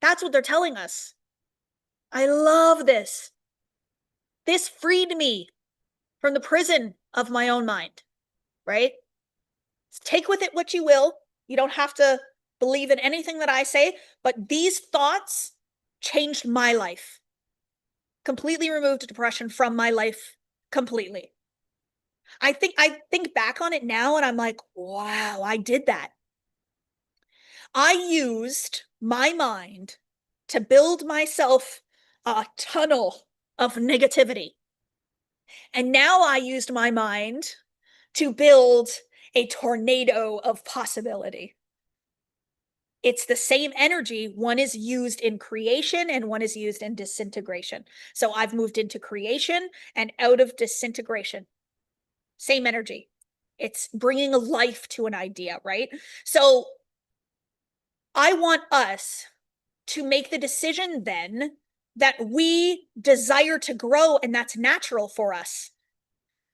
That's what they're telling us. I love this. This freed me from the prison of my own mind, right? Take with it what you will. You don't have to believe in anything that I say, but these thoughts changed my life. Completely removed depression from my life completely. I think back on it now and I'm like, wow, I did that. I used my mind to build myself a tunnel of negativity. And now I used my mind to build a tornado of possibility. It's the same energy. One is used in creation and one is used in disintegration. So I've moved into creation and out of disintegration. Same energy. It's bringing a life to an idea, right? So I want us to make the decision then that we desire to grow, and that's natural for us.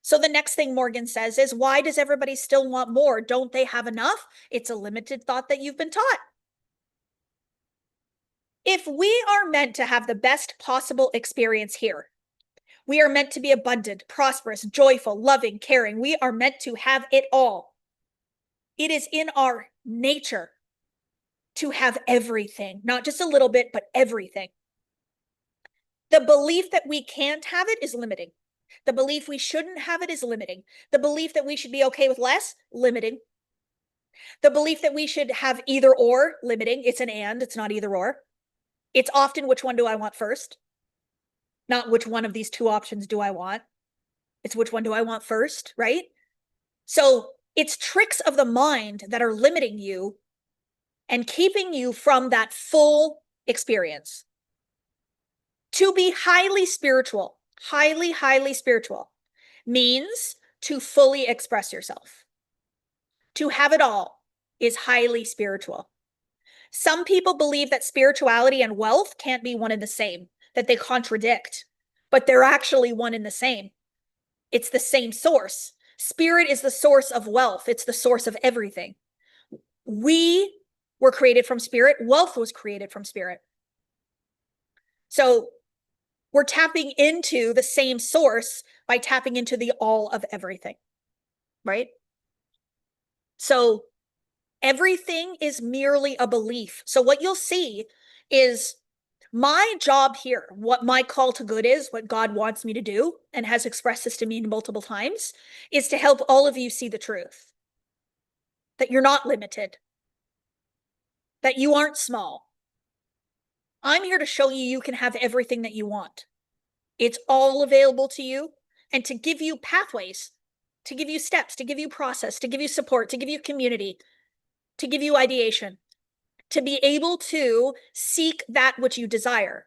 So the next thing Morgan says is, why does everybody still want more? Don't they have enough? It's a limited thought that you've been taught. If we are meant to have the best possible experience here, we are meant to be abundant, prosperous, joyful, loving, caring. We are meant to have it all. It is in our nature to have everything, not just a little bit, but everything. The belief that we can't have it is limiting. The belief we shouldn't have it is limiting. The belief that we should be okay with less, limiting. The belief that we should have either or, limiting. It's an and, it's not either or. It's often which one do I want first? Not which one of these two options do I want? It's which one do I want first, right? So it's tricks of the mind that are limiting you and keeping you from that full experience. To be highly spiritual, highly spiritual, means to fully express yourself. To have it all is highly spiritual. Some people believe that spirituality and wealth can't be one and the same, that they contradict, but they're actually one and the same. It's the same source. Spirit is the source of wealth. It's the source of everything. We were created from spirit. Wealth was created from spirit. So we're tapping into the same source by tapping into the all of everything, right? So everything is merely a belief. So what you'll see is my job here, what my call to good is, what God wants me to do, and has expressed this to me multiple times, is to help all of you see the truth. That you're not limited. That you aren't small. I'm here to show you you can have everything that you want. It's all available to you, and to give you pathways, to give you steps, to give you process, to give you support, to give you community, to give you ideation, to be able to seek that which you desire,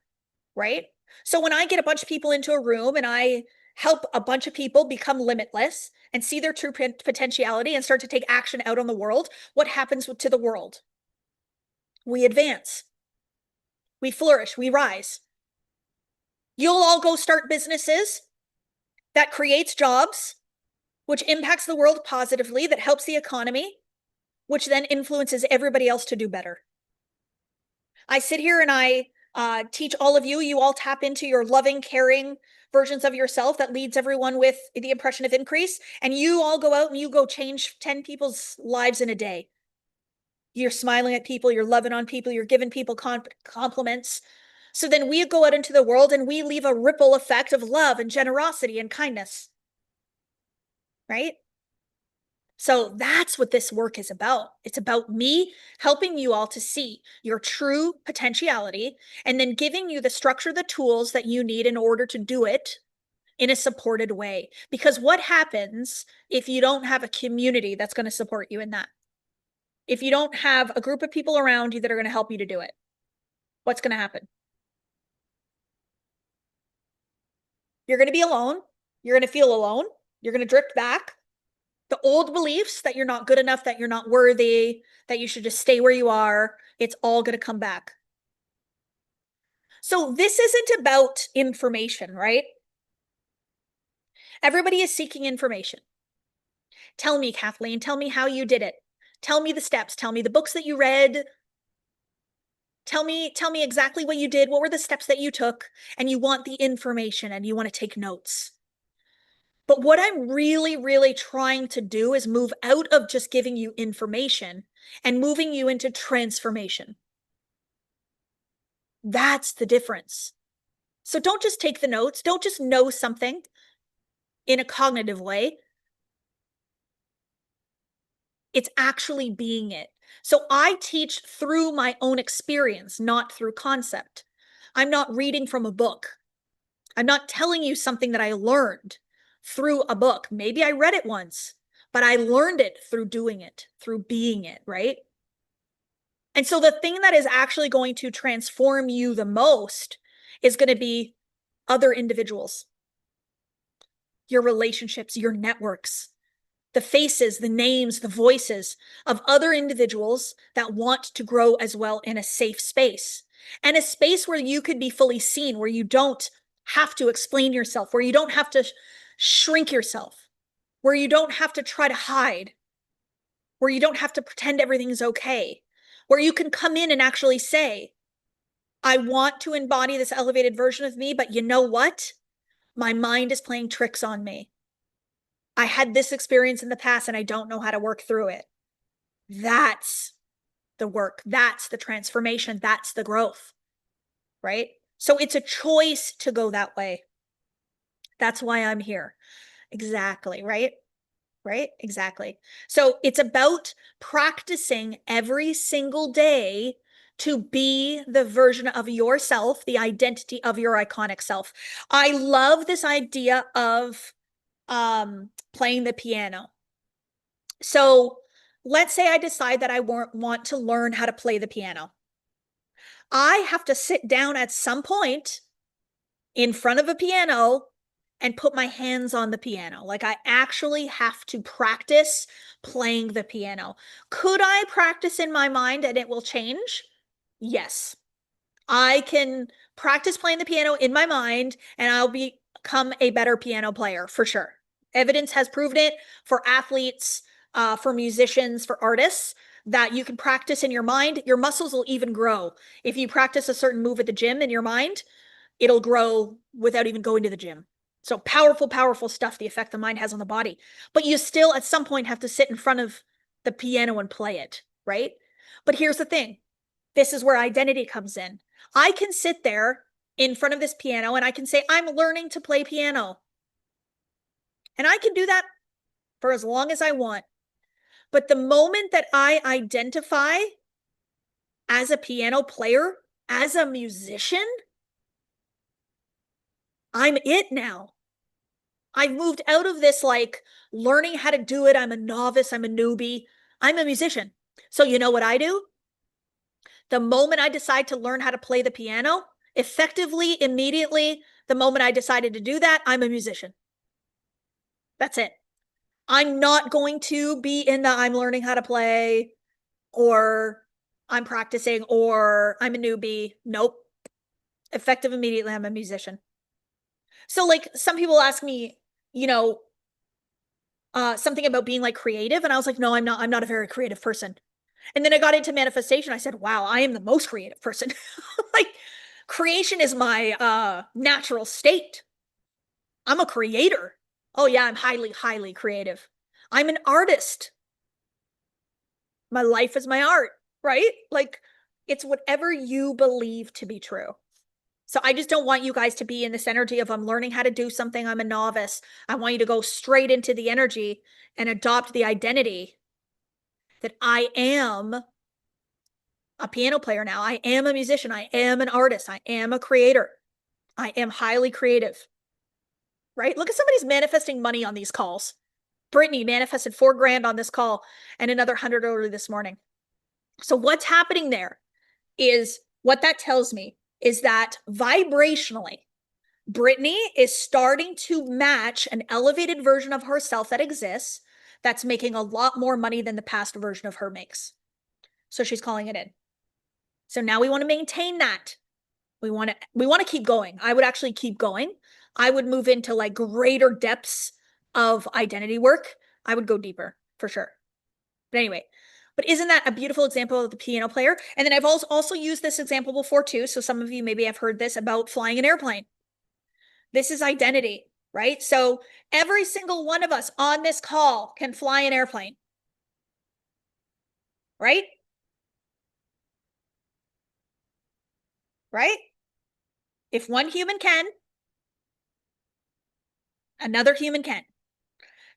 right? So when I get a bunch of people into a room and I help a bunch of people become limitless and see their true potentiality and start to take action out on the world, what happens to the world? We advance. We flourish. We rise. You'll all go start businesses that creates jobs, which impacts the world positively, that helps the economy, which then influences everybody else to do better. I sit here and I teach all of you, you all tap into your loving, caring versions of yourself that leads everyone with the impression of increase. And you all go out and you go change 10 people's lives in a day. You're smiling at people, you're loving on people, you're giving people compliments. So then we go out into the world and we leave a ripple effect of love and generosity and kindness. Right? So that's what this work is about. It's about me helping you all to see your true potentiality and then giving you the structure, the tools that you need in order to do it in a supported way. Because what happens if you don't have a community that's going to support you in that? If you don't have a group of people around you that are going to help you to do it, what's going to happen? You're going to be alone. You're going to feel alone. You're going to drift back. The old beliefs that you're not good enough, that you're not worthy, that you should just stay where you are, it's all going to come back. So this isn't about information, right? Everybody is seeking information. Tell me, Kathleen, tell me how you did it. Tell me the steps. Tell me the books that you read. Tell me exactly what you did. What were the steps that you took? And you want the information and you want to take notes. But what I'm really trying to do is move out of just giving you information and moving you into transformation. That's the difference. So don't just take the notes. Don't just know something in a cognitive way. It's actually being it. So I teach through my own experience, not through concept. I'm not reading from a book. I'm not telling you something that I learned through a book. Maybe I read it once, but I learned it through doing it, through being it, right? And so the thing that is actually going to transform you the most is going to be other individuals, your relationships, your networks, the faces, the names, the voices of other individuals that want to grow as well in a safe space, and a space where you could be fully seen, where you don't have to explain yourself, where you don't have to shrink yourself, where you don't have to try to hide, where you don't have to pretend everything is okay, where you can come in and actually say, I want to embody this elevated version of me, but you know what? My mind is playing tricks on me. I had this experience in the past and I don't know how to work through it. That's the work. That's the transformation. That's the growth, right? So it's a choice to go that way. That's why I'm here. Exactly, right? Right? Exactly. So it's about practicing every single day to be the version of yourself, the identity of your iconic self. I love this idea of playing the piano. So let's say I decide that I want to learn how to play the piano. I have to sit down at some point in front of a piano and put my hands on the piano. Like I actually have to practice playing the piano. Could I practice in my mind and it will change? Yes. I can practice playing the piano in my mind and I'll become a better piano player for sure. Evidence has proven it for athletes, for musicians, for artists, that you can practice in your mind. Your muscles will even grow. If you practice a certain move at the gym in your mind, it'll grow without even going to the gym. So powerful, powerful stuff, the effect the mind has on the body. But you still at some point have to sit in front of the piano and play it, right? But here's the thing. This is where identity comes in. I can sit there in front of this piano and I can say, I'm learning to play piano. And I can do that for as long as I want. But the moment that I identify as a piano player, as a musician, I'm it now. I've moved out of this like learning how to do it. I'm a novice. I'm a newbie. I'm a musician. So you know what I do? The moment I decide to learn how to play the piano, effectively, immediately, the moment I decided to do that, I'm a musician. That's it. I'm not going to be in the I'm learning how to play or I'm practicing or I'm a newbie. Nope. Effective immediately, I'm a musician. So like some people ask me, you know, something about being like creative. And I was like, no, I'm not a very creative person. And then I got into manifestation. I said, wow, I am the most creative person. Like creation is my natural state. I'm a creator. Oh yeah, I'm highly, highly creative. I'm an artist. My life is my art, right? Like it's whatever you believe to be true. So I just don't want you guys to be in this energy of I'm learning how to do something, I'm a novice. I want you to go straight into the energy and adopt the identity that I am a piano player now. I am a musician. I am an artist. I am a creator. I am highly creative, right? Look at somebody's manifesting money on these calls. Brittany manifested 4 grand on this call and another 100 early this morning. So what's happening there is what that tells me is that vibrationally, Brittany is starting to match an elevated version of herself that exists that's making a lot more money than the past version of her makes. So she's calling it in. So now we want to maintain that. We want to keep going. I would actually keep going. I would move into like greater depths of identity work. I would go deeper for sure. But anyway, but isn't that a beautiful example of the piano player? And then I've also used this example before too. So some of you maybe have heard this about flying an airplane. This is identity, right? So every single one of us on this call can fly an airplane, right? Right? If one human can, another human can.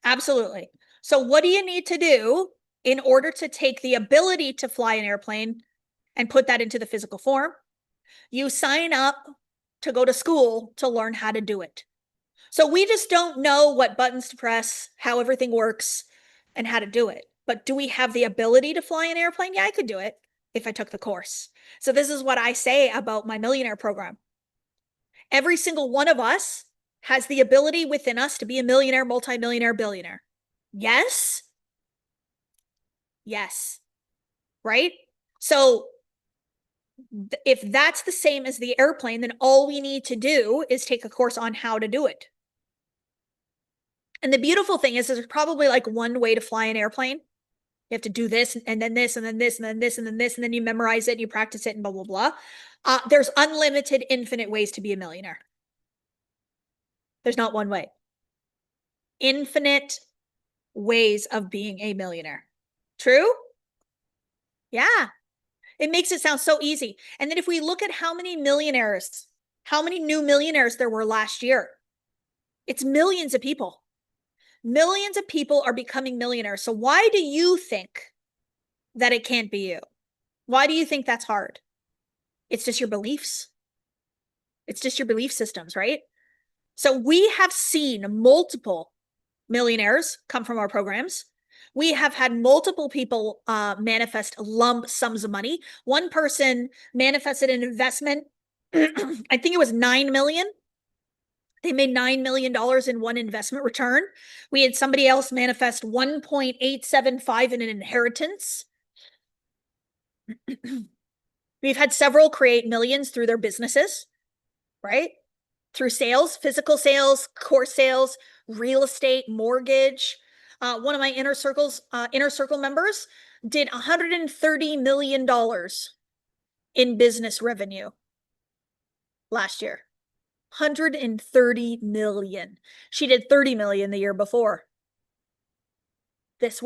Absolutely. So what do you need to do in order to take the ability to fly an airplane and put that into the physical form? You sign up to go to school to learn how to do it. So we just don't know what buttons to press, how everything works. and how to do it. But do we have the ability to fly an airplane? Yeah, I could do it if I took the course. So this is what I say about my millionaire program. Every single one of us has the ability within us to be a millionaire, multimillionaire, billionaire. Yes? Yes. Right? So if that's the same as the airplane, then all we need to do is take a course on how to do it. And the beautiful thing is there's probably like one way to fly an airplane. You have to do this and then this and then this and then this and then this, and then you memorize it and you practice it and blah, blah, blah. There's unlimited, infinite ways to be a millionaire. There's not one way. Infinite ways of being a millionaire. True? Yeah. It makes it sound so easy. And then if we look at how many millionaires, how many new millionaires there were last year, it's millions of people. Millions of people are becoming millionaires. So why do you think that it can't be you? Why do you think that's hard? It's just your beliefs. It's just your belief systems, right? So we have seen multiple millionaires come from our programs. We have had multiple people manifest lump sums of money. One person manifested an investment, I think it was 9 million. They made $9 million in one investment return. We had somebody else manifest 1.875 in an inheritance. We've had several create millions through their businesses, right? Through sales, physical sales, course sales, real estate, mortgage. One of my inner circle members did $130 million in business revenue last year. 130 million. She did 30 million the year before. It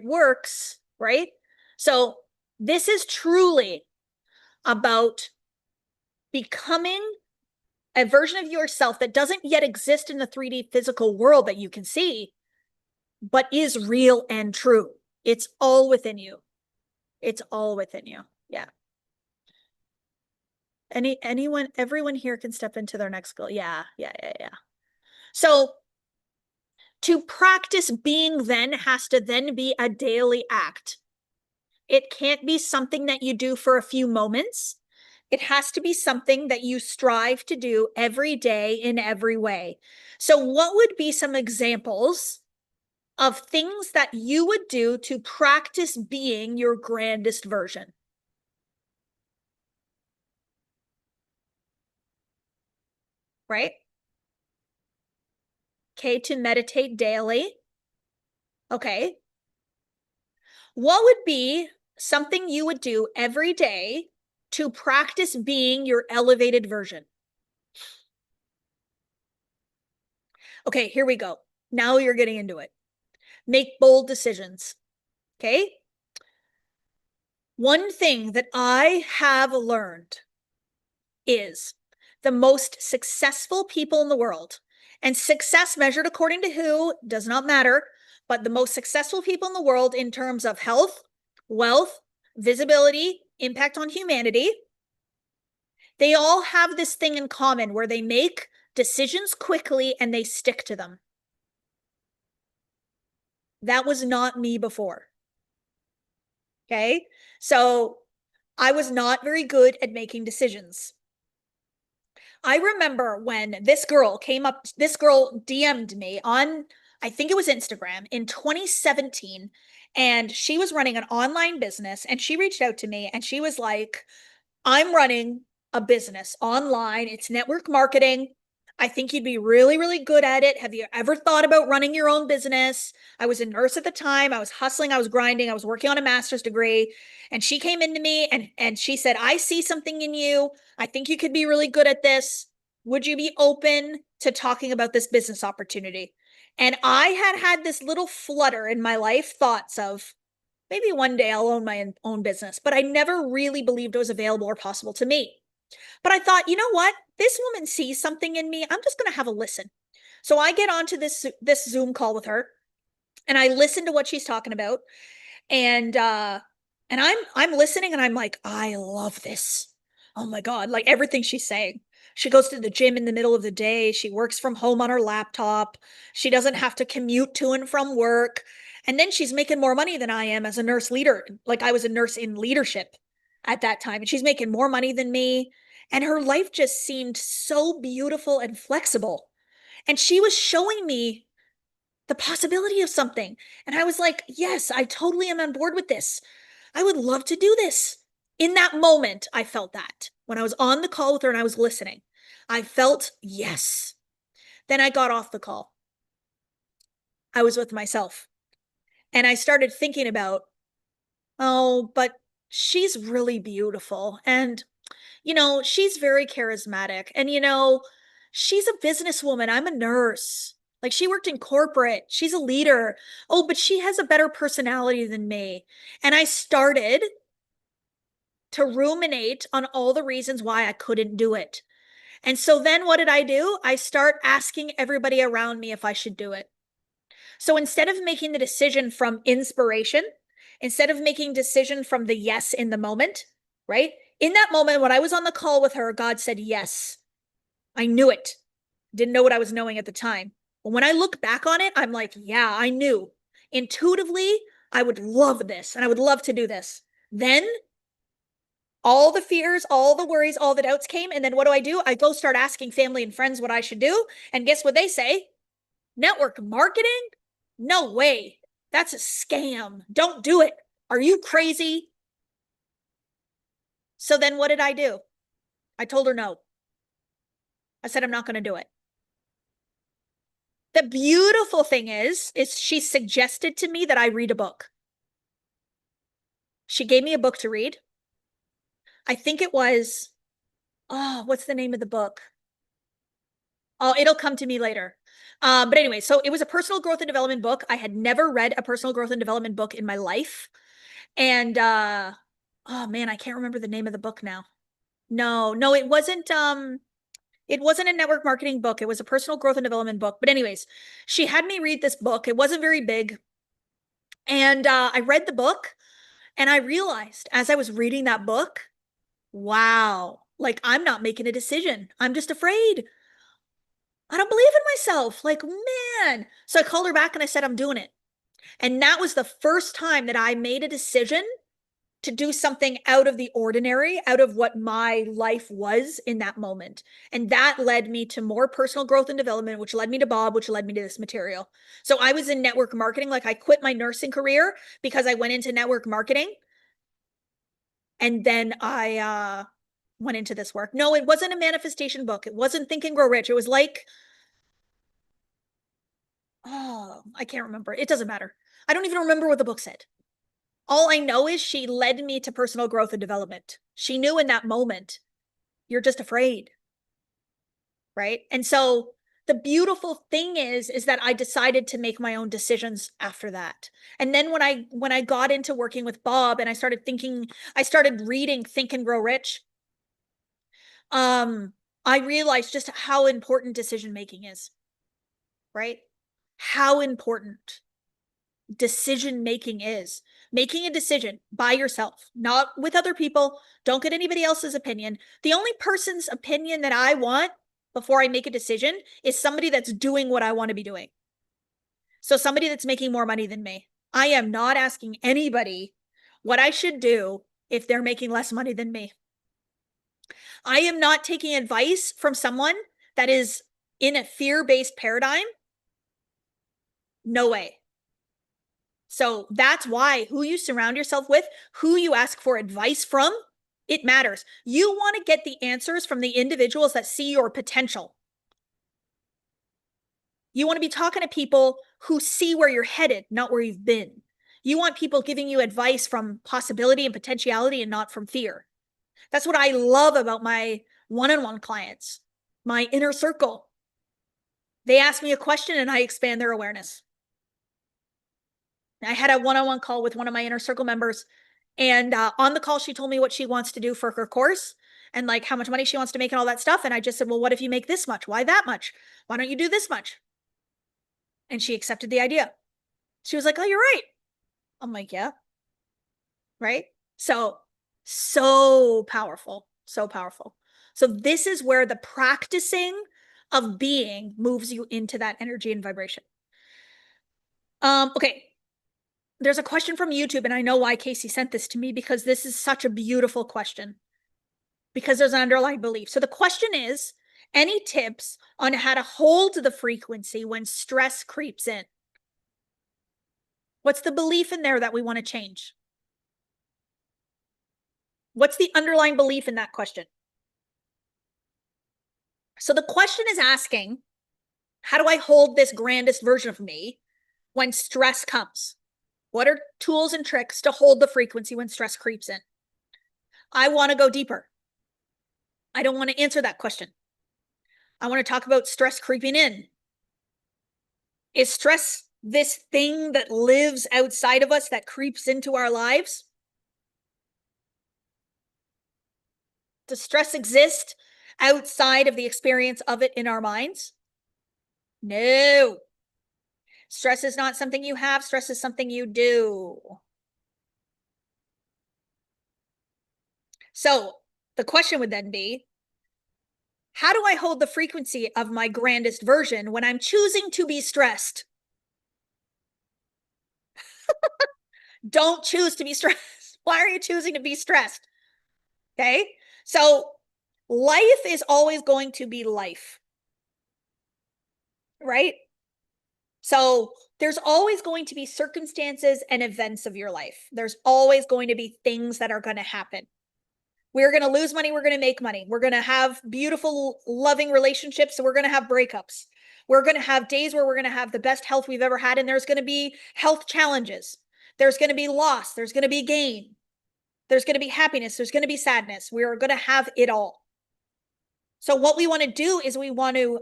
works, right? So this is truly about becoming a version of yourself that doesn't yet exist in the 3D physical world that you can see, but is real and true. It's all within you. It's all within you. Yeah. Everyone here can step into their next goal. Yeah. So to practice being then has to then be a daily act. It can't be something that you do for a few moments. It has to be something that you strive to do every day in every way. So what would be some examples of things that you would do to practice being your grandest version? Right? Okay, to meditate daily. Okay. What would be something you would do every day to practice being your elevated version? Okay, here we go. Now you're getting into it. Make bold decisions. Okay? One thing that I have learned is the most successful people in the world, and success measured according to who does not matter, but the most successful people in the world in terms of health, wealth, visibility, impact on humanity, they all have this thing in common where they make decisions quickly and they stick to them. That was not me before. Okay? So I was not very good at making decisions. I remember when this girl DM'd me on, I think it was Instagram in 2017, and she was running an online business, and she reached out to me and she was like, I'm running a business online. It's network marketing. I think you'd be really, really good at it. Have you ever thought about running your own business? I was a nurse at the time. I was hustling. I was grinding. I was working on a master's degree. And she came into me and she said, I see something in you. I think you could be really good at this. Would you be open to talking about this business opportunity? And I had this little flutter in my life, thoughts of maybe one day I'll own my own business, but I never really believed it was available or possible to me. But I thought, you know what? This woman sees something in me. I'm just going to have a listen. So I get onto this Zoom call with her and I listen to what she's talking about. And I'm listening and I'm like, I love this. Oh my God, like everything she's saying. She goes to the gym in the middle of the day. She works from home on her laptop. She doesn't have to commute to and from work. And then she's making more money than I am as a nurse leader. Like I was a nurse in leadership at that time, and she's making more money than me. And her life just seemed so beautiful and flexible. And she was showing me the possibility of something. And I was like, yes, I totally am on board with this. I would love to do this. In that moment, I felt that when I was on the call with her and I was listening, I felt yes. Then I got off the call. I was with myself and I started thinking about, oh, but she's really beautiful. And, she's very charismatic. And, she's a businesswoman. I'm a nurse. Like she worked in corporate. She's a leader. Oh, but she has a better personality than me. And I started to ruminate on all the reasons why I couldn't do it. And so then what did I do? I start asking everybody around me if I should do it. So instead of making the decision from inspiration, instead of making decision from the yes in the moment, right? In that moment, when I was on the call with her, God said yes. I knew it. Didn't know what I was knowing at the time. But when I look back on it, I'm like, yeah, I knew. Intuitively, I would love this and I would love to do this. Then all the fears, all the worries, all the doubts came. And then what do? I go start asking family and friends what I should do. And guess what they say? Network marketing? No way. That's a scam. Don't do it. Are you crazy? So then what did I do? I told her no. I said, I'm not going to do it. The beautiful thing is she suggested to me that I read a book. She gave me a book to read. I think it was, what's the name of the book? Oh, it'll come to me later. But anyway, so it was a personal growth and development book. I had never read a personal growth and development book in my life. And oh man, I can't remember the name of the book now. No, it wasn't a network marketing book. It was a personal growth and development book. But anyways, she had me read this book. It wasn't very big. And I read the book and I realized as I was reading that book, wow, like I'm not making a decision. I'm just afraid. I don't believe in myself. Like, man. So I called her back and I said, I'm doing it. And that was the first time that I made a decision to do something out of the ordinary, out of what my life was in that moment. And that led me to more personal growth and development, which led me to Bob, which led me to this material. So I was in network marketing. Like I quit my nursing career because I went into network marketing. And then I went into this work. No, it wasn't a manifestation book. It wasn't Think and Grow Rich. It was like, oh, I can't remember. It doesn't matter. I don't even remember what the book said. All I know is she led me to personal growth and development. She knew in that moment, you're just afraid. Right. And so the beautiful thing is that I decided to make my own decisions after that. And then when I got into working with Bob and I started reading Think and Grow Rich, I realized just how important decision making is. Right? How important decision making is. Making a decision by yourself, not with other people. Don't get anybody else's opinion. The only person's opinion that I want before I make a decision is somebody that's doing what I want to be doing. So somebody that's making more money than me. I am not asking anybody what I should do if they're making less money than me. I am not taking advice from someone that is in a fear-based paradigm. No way. So that's why who you surround yourself with, who you ask for advice from, it matters. You want to get the answers from the individuals that see your potential. You want to be talking to people who see where you're headed, not where you've been. You want people giving you advice from possibility and potentiality and not from fear. That's what I love about my one-on-one clients, my inner circle. They ask me a question and I expand their awareness. I had a one-on-one call with one of my inner circle members, and on the call, she told me what she wants to do for her course and like how much money she wants to make and all that stuff. And I just said, well, what if you make this much? Why that much? Why don't you do this much? And she accepted the idea. She was like, oh, you're right. I'm like, yeah. Right. So powerful. So powerful. So this is where the practicing of being moves you into that energy and vibration. Okay. there's a question from YouTube, and I know why Casey sent this to me, because this is such a beautiful question, because there's an underlying belief. So the question is, any tips on how to hold the frequency when stress creeps in? What's the belief in there that we want to change? What's the underlying belief in that question? So the question is asking, how do I hold this grandest version of me when stress comes? What are tools and tricks to hold the frequency when stress creeps in? I want to go deeper. I don't want to answer that question. I want to talk about stress creeping in. Is stress this thing that lives outside of us that creeps into our lives? Does stress exist outside of the experience of it in our minds? No. Stress is not something you have. Stress is something you do. So the question would then be, how do I hold the frequency of my grandest version when I'm choosing to be stressed? Don't choose to be stressed. Why are you choosing to be stressed? Okay. So life is always going to be life, right? So there's always going to be circumstances and events of your life. There's always going to be things that are going to happen. We're going to lose money. We're going to make money. We're going to have beautiful, loving relationships. So we're going to have breakups. We're going to have days where we're going to have the best health we've ever had. And there's going to be health challenges. There's going to be loss. There's going to be gain. There's going to be happiness. There's going to be sadness. We're going to have it all. So what we want to do is we want to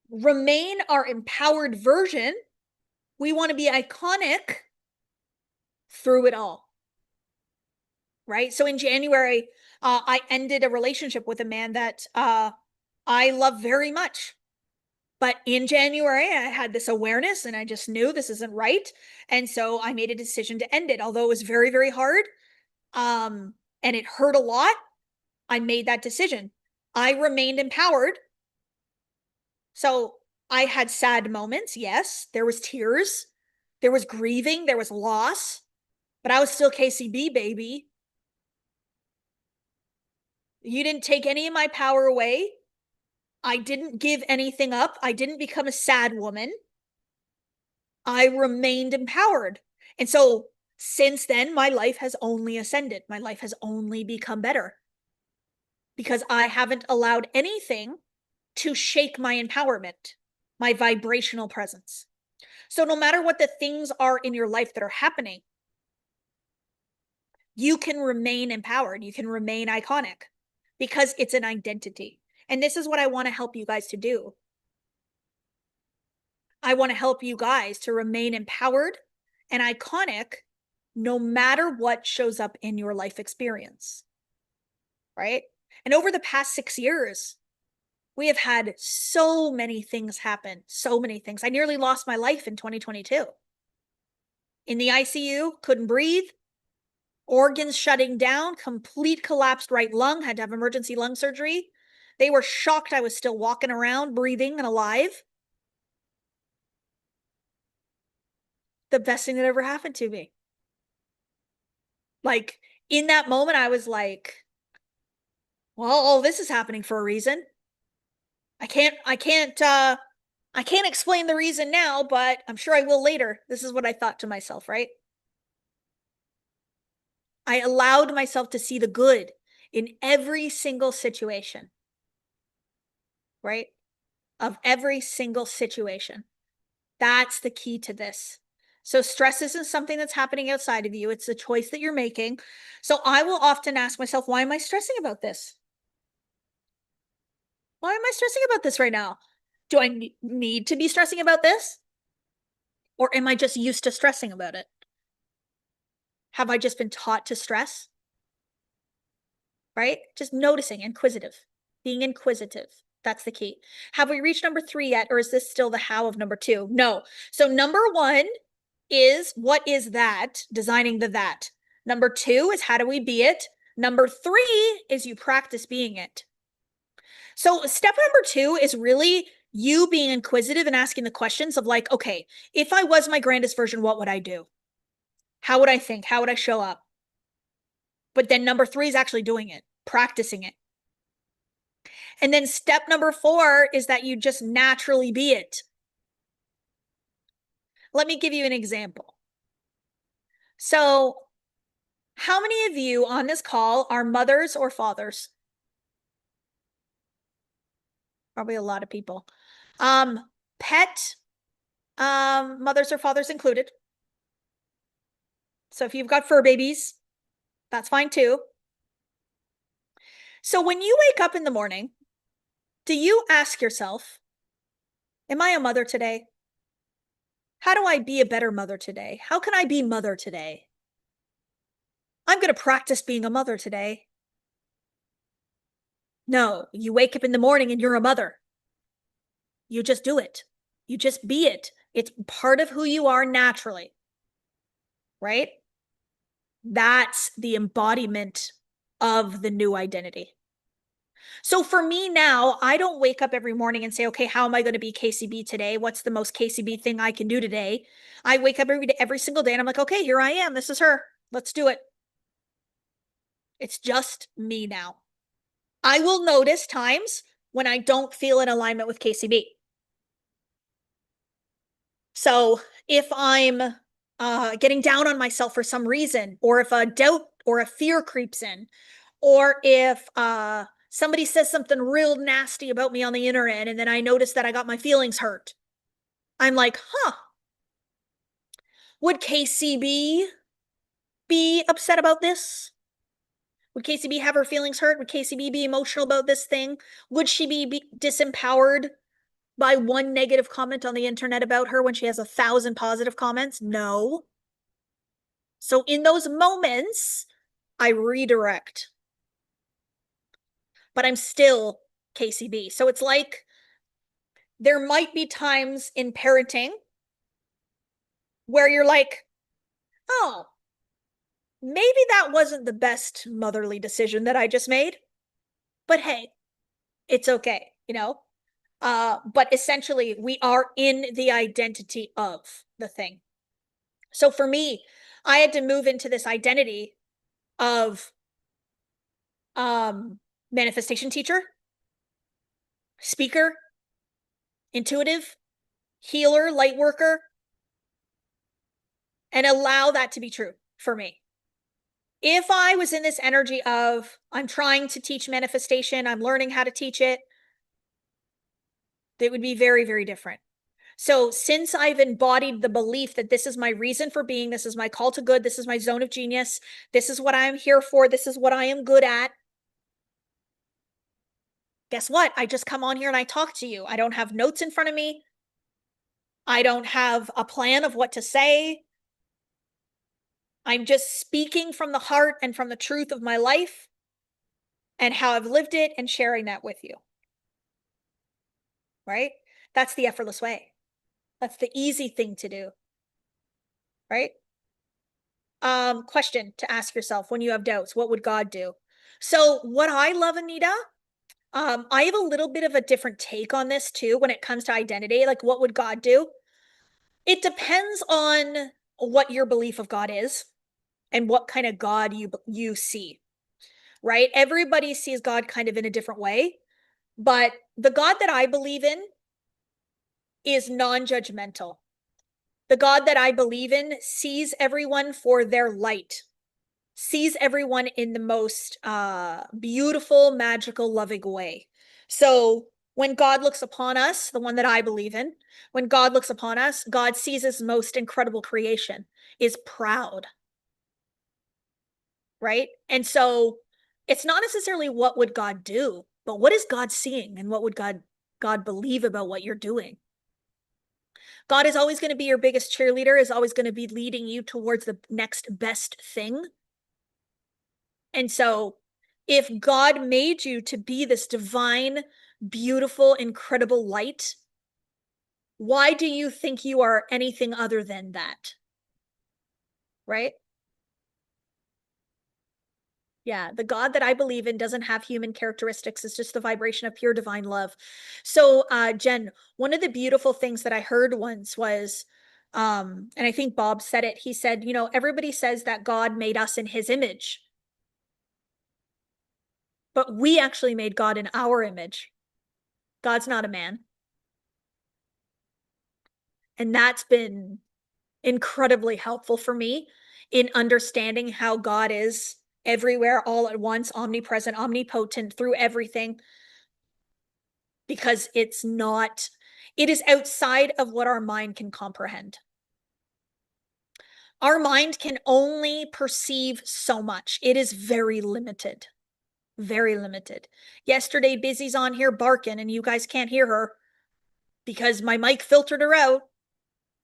remain our empowered version. We want to be iconic through it all. Right? So in January, I ended a relationship with a man that I love very much. But in January, I had this awareness and I just knew this isn't right. And so I made a decision to end it. Although it was very, very hard, and it hurt a lot, I made that decision. I remained empowered. So I had sad moments. Yes, there was tears. There was grieving. There was loss. But I was still KCB, baby. You didn't take any of my power away. I didn't give anything up. I didn't become a sad woman. I remained empowered. And so since then, my life has only ascended. My life has only become better because I haven't allowed anything to shake my empowerment, my vibrational presence. So no matter what the things are in your life that are happening, you can remain empowered. You can remain iconic because it's an identity. And this is what I want to help you guys to do. I want to help you guys to remain empowered and iconic no matter what shows up in your life experience. Right? And over the past 6 years, we have had so many things happen. So many things. I nearly lost my life in 2022. In the ICU, couldn't breathe, organs shutting down, complete collapsed right lung, had to have emergency lung surgery. They were shocked I was still walking around, breathing and alive. The best thing that ever happened to me. Like in that moment, I was like, well, all this is happening for a reason. I can't explain the reason now, but I'm sure I will later. This is what I thought to myself, right? I allowed myself to see the good in every single situation, right? Of every single situation. That's the key to this. So stress isn't something that's happening outside of you. It's a choice that you're making. So I will often ask myself, why am I stressing about this? Why am I stressing about this right now? Do I need to be stressing about this? Or am I just used to stressing about it? Have I just been taught to stress? Right? Just noticing, being inquisitive. That's the key. Have we reached number 3 yet? Or is this still the how of number 2? No. So number 1 is what is that? Designing the that. Number 2 is how do we be it? Number 3 is you practice being it. So step number 2 is really you being inquisitive and asking the questions of like, okay, if I was my grandest version, what would I do? How would I think? How would I show up? But then number 3 is actually doing it, practicing it. And then step number 4 is that you just naturally be it. Let me give you an example. So, how many of you on this call are mothers or fathers? Probably a lot of people. Pet mothers or fathers included. So if you've got fur babies, that's fine too. So when you wake up in the morning, do you ask yourself, am I a mother today? How do I be a better mother today? How can I be mother today? I'm going to practice being a mother today. No, you wake up in the morning and you're a mother. You just do it. You just be it. It's part of who you are naturally, right? That's the embodiment of the new identity. So for me now, I don't wake up every morning and say, okay, how am I going to be KCB today? What's the most KCB thing I can do today? I wake up every single day and I'm like, okay, here I am. This is her. Let's do it. It's just me now. I will notice times when I don't feel in alignment with KCB. So if I'm getting down on myself for some reason, or if a doubt or a fear creeps in, or if somebody says something real nasty about me on the internet and then I notice that I got my feelings hurt, I'm like, would KCB be upset about this? Would KCB have her feelings hurt? Would KCB be emotional about this thing? Would she be disempowered by one negative comment on the internet about her when she has 1,000 positive comments? No. So in those moments, I redirect. But I'm still KCB. So it's like there might be times in parenting where you're like, oh, maybe that wasn't the best motherly decision that I just made. But hey, it's okay, you know? But essentially, we are in the identity of the thing. So for me, I had to move into this identity of manifestation teacher, speaker, intuitive, healer, light worker, and allow that to be true for me. If I was in this energy of I'm trying to teach manifestation, I'm learning how to teach it, it would be very, very different. So since I've embodied the belief that this is my reason for being, this is my call to good, this is my zone of genius, this is what I'm here for, this is what I am good at, guess what? I just come on here and I talk to you. I don't have notes in front of me. I don't have a plan of what to say. I'm just speaking from the heart and from the truth of my life and how I've lived it and sharing that with you. Right? That's the effortless way. That's the easy thing to do. Right? Question to ask yourself when you have doubts, what would God do? So what I love, Anita, I have a little bit of a different take on this too when it comes to identity. Like, what would God do? It depends on what your belief of God is and what kind of God you see, right? Everybody sees God kind of in a different way, but the God that I believe in is non-judgmental. The God that I believe in sees everyone for their light, sees everyone in the most beautiful, magical, loving way. So when God looks upon us, the one that I believe in, when God looks upon us, God sees his most incredible creation, is proud. Right? And so it's not necessarily what would God do, but what is God seeing and what would God believe about what you're doing? God is always going to be your biggest cheerleader, is always going to be leading you towards the next best thing. And so if God made you to be this divine, beautiful, incredible light, why do you think you are anything other than that? Right? Yeah, the God that I believe in doesn't have human characteristics. It's just the vibration of pure divine love. So, Jen, one of the beautiful things that I heard once was And I think Bob said it. He said, you know, everybody says that God made us in his image, but we actually made God in our image. God's not a man. And that's been incredibly helpful for me in understanding how God is everywhere, all at once, omnipresent, omnipotent through everything, because it is outside of what our mind can comprehend. Our mind can only perceive so much. It is very limited. Very limited. Yesterday, Busy's on here barking, and you guys can't hear her because my mic filtered her out.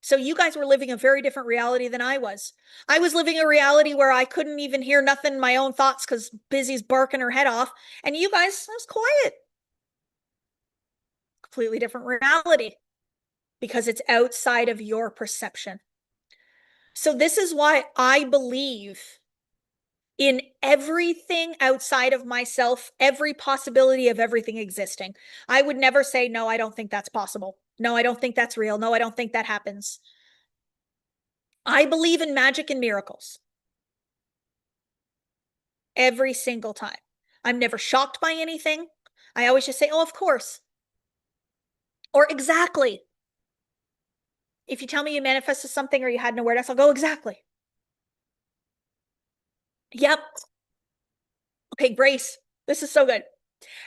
So you guys were living a very different reality than I was. I was living a reality where I couldn't even hear nothing, my own thoughts, because Busy's barking her head off. And you guys, it was quiet. Completely different reality because it's outside of your perception. So this is why I believe in everything outside of myself, every possibility of everything existing. I would never say, no, I don't think that's possible. No, I don't think that's real. No, I don't think that happens. I believe in magic and miracles. Every single time. I'm never shocked by anything. I always just say, oh, of course. Or exactly. If you tell me you manifested something or you had an awareness, I'll go, exactly. Yep. Okay, Grace, this is so good.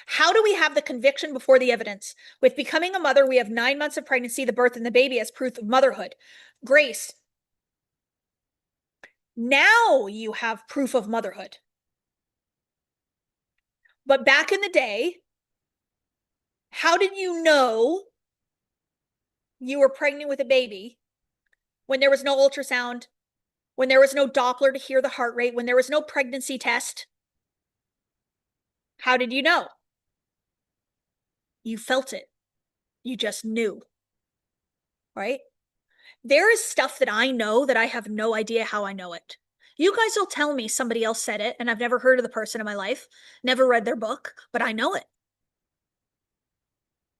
How do we have the conviction before the evidence? With becoming a mother, we have 9 months of pregnancy, the birth, and the baby as proof of motherhood. Grace, now you have proof of motherhood. But back in the day, how did you know you were pregnant with a baby when there was no ultrasound, when there was no Doppler to hear the heart rate, when there was no pregnancy test? How did you know? You felt it. You just knew, right? There is stuff that I know that I have no idea how I know it. You guys will tell me somebody else said it, and I've never heard of the person in my life, never read their book, but I know it.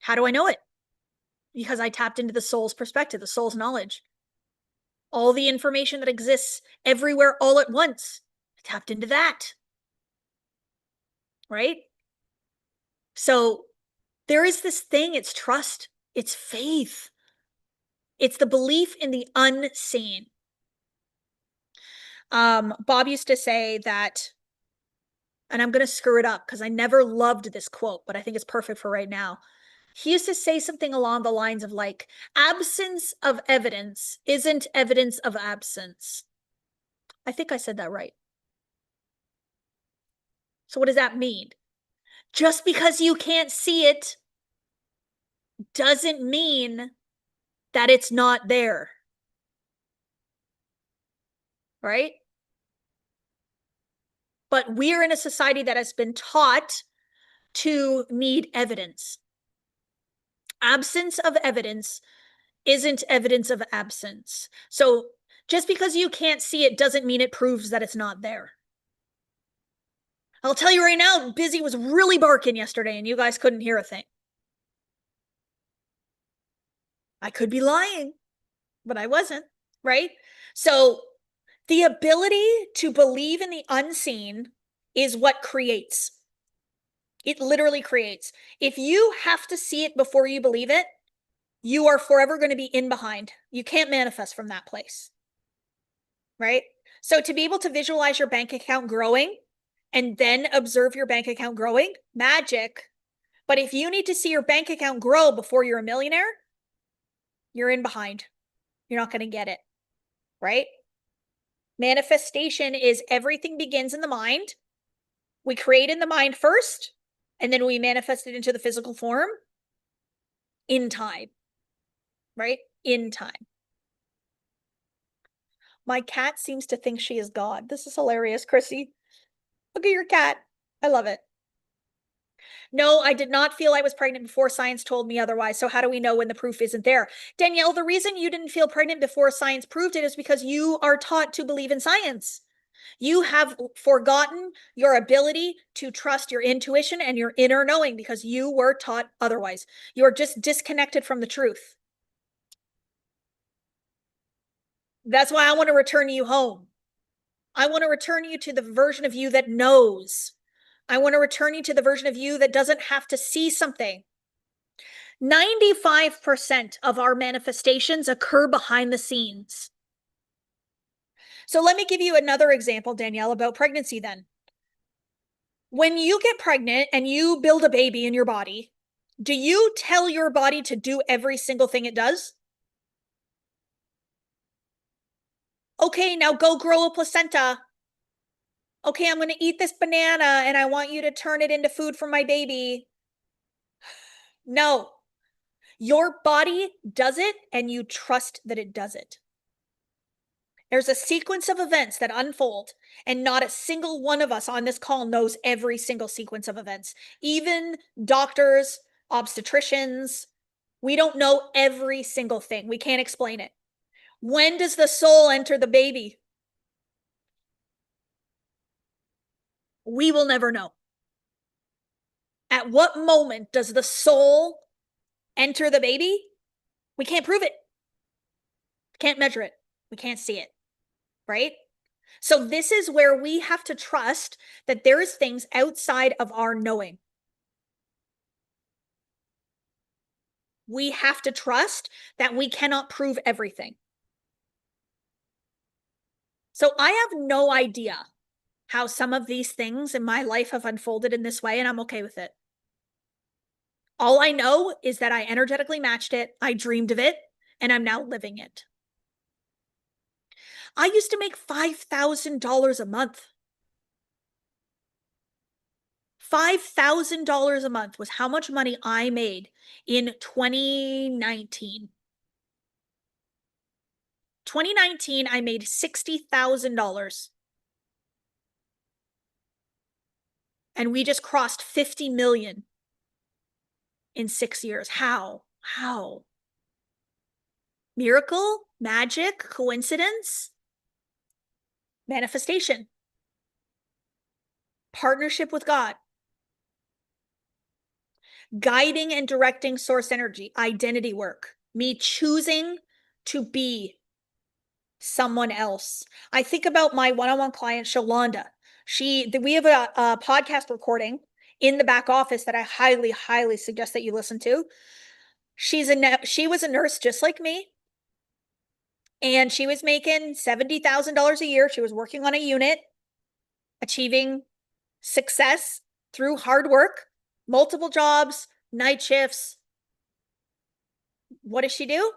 How do I know it? Because I tapped into the soul's perspective, the soul's knowledge. All the information that exists everywhere all at once. I tapped into that. Right? So there is this thing, it's trust, it's faith. It's the belief in the unseen. Bob used to say that, and I'm going to screw it up because I never loved this quote, but I think it's perfect for right now. He used to say something along the lines of like, absence of evidence isn't evidence of absence. I think I said that right. So what does that mean? Just because you can't see it doesn't mean that it's not there. Right? But we're in a society that has been taught to need evidence. Absence of evidence isn't evidence of absence. So just because you can't see it doesn't mean it proves that it's not there. I'll tell you right now, Busy was really barking yesterday and you guys couldn't hear a thing. I could be lying, but I wasn't, right? So the ability to believe in the unseen is what creates. It literally creates. If you have to see it before you believe it, you are forever going to be in behind. You can't manifest from that place. Right? So to be able to visualize your bank account growing and then observe your bank account growing, magic. But if you need to see your bank account grow before you're a millionaire, you're in behind. You're not going to get it. Right? Manifestation is everything begins in the mind. We create in the mind first, and then we manifest it into the physical form in time. Right? In time. My cat seems to think she is God. This is hilarious, Chrissy. Look at your cat. I love it. No, I did not feel I was pregnant before science told me otherwise. So how do we know when the proof isn't there? Danielle, the reason you didn't feel pregnant before science proved it is because you are taught to believe in science. You have forgotten your ability to trust your intuition and your inner knowing because you were taught otherwise. You are just disconnected from the truth. That's why I want to return you home. I want to return you to the version of you that knows. I want to return you to the version of you that doesn't have to see something. 95% of our manifestations occur behind the scenes. So let me give you another example, Danielle, about pregnancy then. When you get pregnant and you build a baby in your body, do you tell your body to do every single thing it does? Okay, now go grow a placenta. Okay, I'm going to eat this banana and I want you to turn it into food for my baby. No, your body does it and you trust that it does it. There's a sequence of events that unfold, and not a single one of us on this call knows every single sequence of events. Even doctors, obstetricians, we don't know every single thing. We can't explain it. When does the soul enter the baby? We will never know. At what moment does the soul enter the baby? We can't prove it. Can't measure it. We can't see it. Right? So this is where we have to trust that there's things outside of our knowing. We have to trust that we cannot prove everything. So I have no idea how some of these things in my life have unfolded in this way, and I'm okay with it. All I know is that I energetically matched it, I dreamed of it, and I'm now living it. I used to make $5,000 a month. $5,000 a month was how much money I made in 2019. 2019, I made $60,000. And we just crossed 50 million in 6 years. How? How? Miracle? Magic? Coincidence? Manifestation. Partnership with God. Guiding and directing source energy. Identity work. Me choosing to be someone else. I think about my one-on-one client, Shalonda. We have a podcast recording in the back office that I highly, highly suggest that you listen to. She was a nurse just like me. And she was making $70,000 a year. She was working on a unit, achieving success through hard work, multiple jobs, night shifts. What does she do?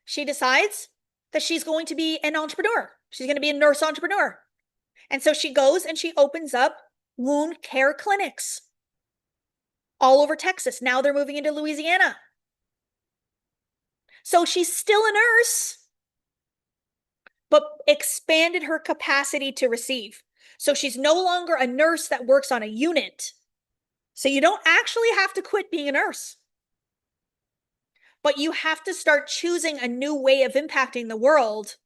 She decides that she's going to be an entrepreneur. She's going to be a nurse entrepreneur. And so she goes and she opens up wound care clinics all over Texas. Now they're moving into Louisiana. So she's still a nurse, but expanded her capacity to receive. So she's no longer a nurse that works on a unit. So you don't actually have to quit being a nurse. But you have to start choosing a new way of impacting the world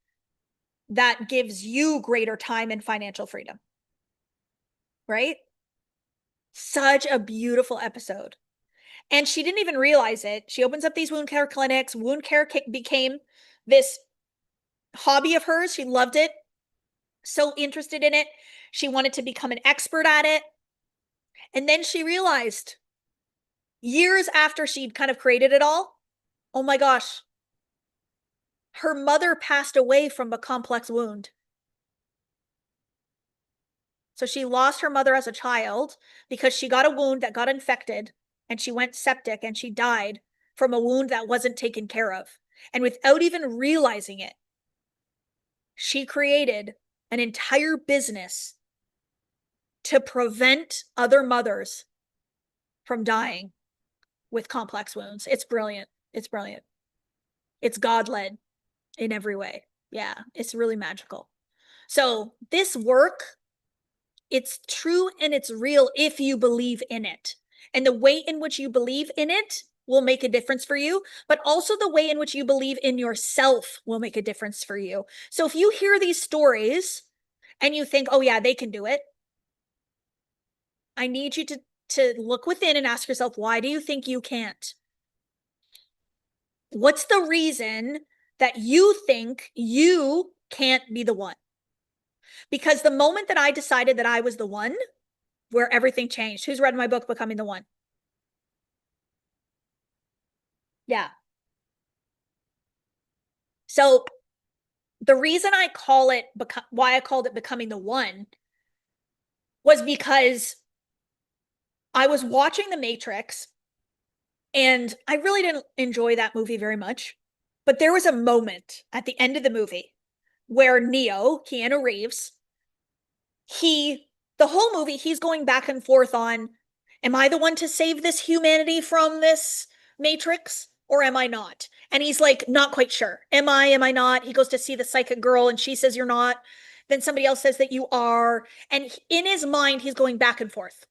that gives you greater time and financial freedom. Right? Such a beautiful episode. And she didn't even realize it. She opens up these wound care clinics. Wound care became this hobby of hers. She loved it. So interested in it. She wanted to become an expert at it. And then she realized, years after she'd kind of created it all, oh my gosh, her mother passed away from a complex wound. So she lost her mother as a child because she got a wound that got infected and she went septic and she died from a wound that wasn't taken care of. And without even realizing it, she created an entire business to prevent other mothers from dying with complex wounds. It's brilliant. It's brilliant. It's God-led in every way. Yeah, it's really magical. So this work, it's true and it's real if you believe in it. And the way in which you believe in it will make a difference for you, but also the way in which you believe in yourself will make a difference for you. So if you hear these stories and you think, oh yeah, they can do it, I need you to look within and ask yourself, why do you think you can't? What's the reason that you think you can't be the one. Because the moment that I decided that I was the one, where everything changed. Who's read my book, Becoming the One? Yeah. So the reason I call it, why I called it Becoming the One, was because I was watching The Matrix, and I really didn't enjoy that movie very much. But there was a moment at the end of the movie where Neo, Keanu Reeves, the whole movie, he's going back and forth on, am I the one to save this humanity from this Matrix, or am I not? And he's like, not quite sure. Am I not? He goes to see the psychic girl and she says, you're not. Then somebody else says that you are. And in his mind, he's going back and forth.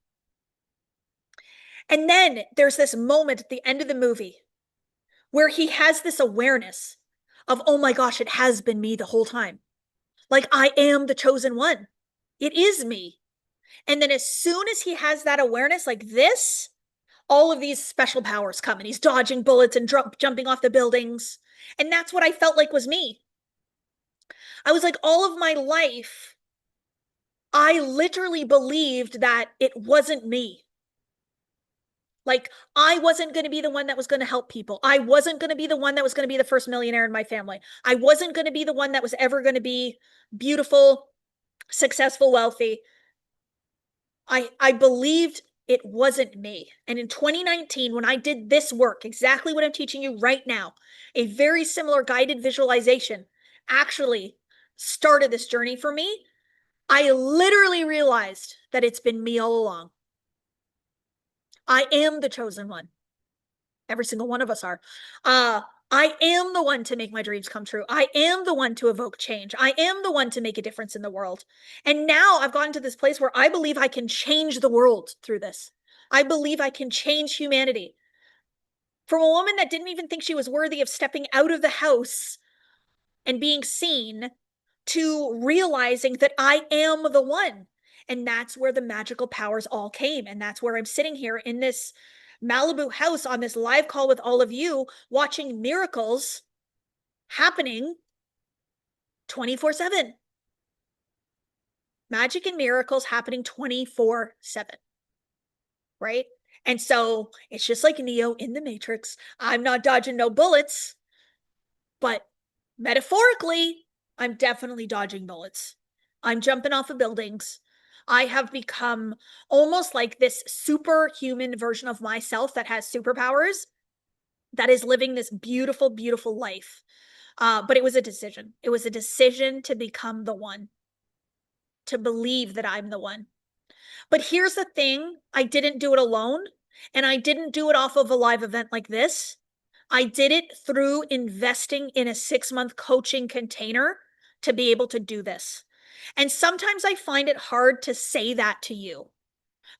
And then there's this moment at the end of the movie where he has this awareness of, oh my gosh, it has been me the whole time. Like, I am the chosen one. It is me. And then as soon as he has that awareness like this, all of these special powers come, and he's dodging bullets and jumping off the buildings. And that's what I felt like was me. I was like, all of my life, I literally believed that it wasn't me. Like, I wasn't going to be the one that was going to help people. I wasn't going to be the one that was going to be the first millionaire in my family. I wasn't going to be the one that was ever going to be beautiful, successful, wealthy. I believed it wasn't me. And in 2019, when I did this work, exactly what I'm teaching you right now, a very similar guided visualization actually started this journey for me. I literally realized that it's been me all along. I am the chosen one. Every single one of us are. I am the one to make my dreams come true. I am the one to evoke change. I am the one to make a difference in the world. And now I've gotten to this place where I believe I can change the world through this. I believe I can change humanity. From a woman that didn't even think she was worthy of stepping out of the house and being seen, to realizing that I am the one. And that's where the magical powers all came. And that's where I'm sitting here in this Malibu house on this live call with all of you, watching miracles happening 24/7. Magic and miracles happening 24/7. Right? And so it's just like Neo in the Matrix. I'm not dodging no bullets, but metaphorically, I'm definitely dodging bullets. I'm jumping off of buildings. I have become almost like this superhuman version of myself that has superpowers, that is living this beautiful, beautiful life. But it was a decision. It was a decision to become the one, to believe that I'm the one. But here's the thing, I didn't do it alone, and I didn't do it off of a live event like this. I did it through investing in a 6-month coaching container to be able to do this. And sometimes I find it hard to say that to you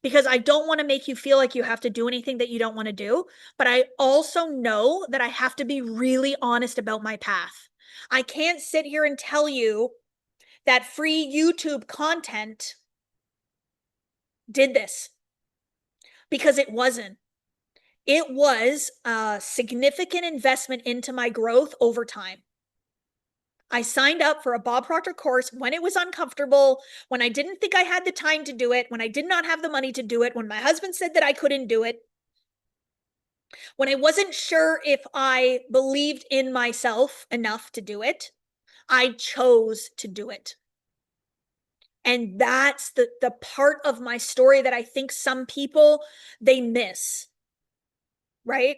because I don't want to make you feel like you have to do anything that you don't want to do. But I also know that I have to be really honest about my path. I can't sit here and tell you that free YouTube content did this, because it wasn't. It was a significant investment into my growth over time. I signed up for a Bob Proctor course when it was uncomfortable, when I didn't think I had the time to do it, when I did not have the money to do it, when my husband said that I couldn't do it, when I wasn't sure if I believed in myself enough to do it. I chose to do it. And that's the part of my story that I think some people, they miss, right?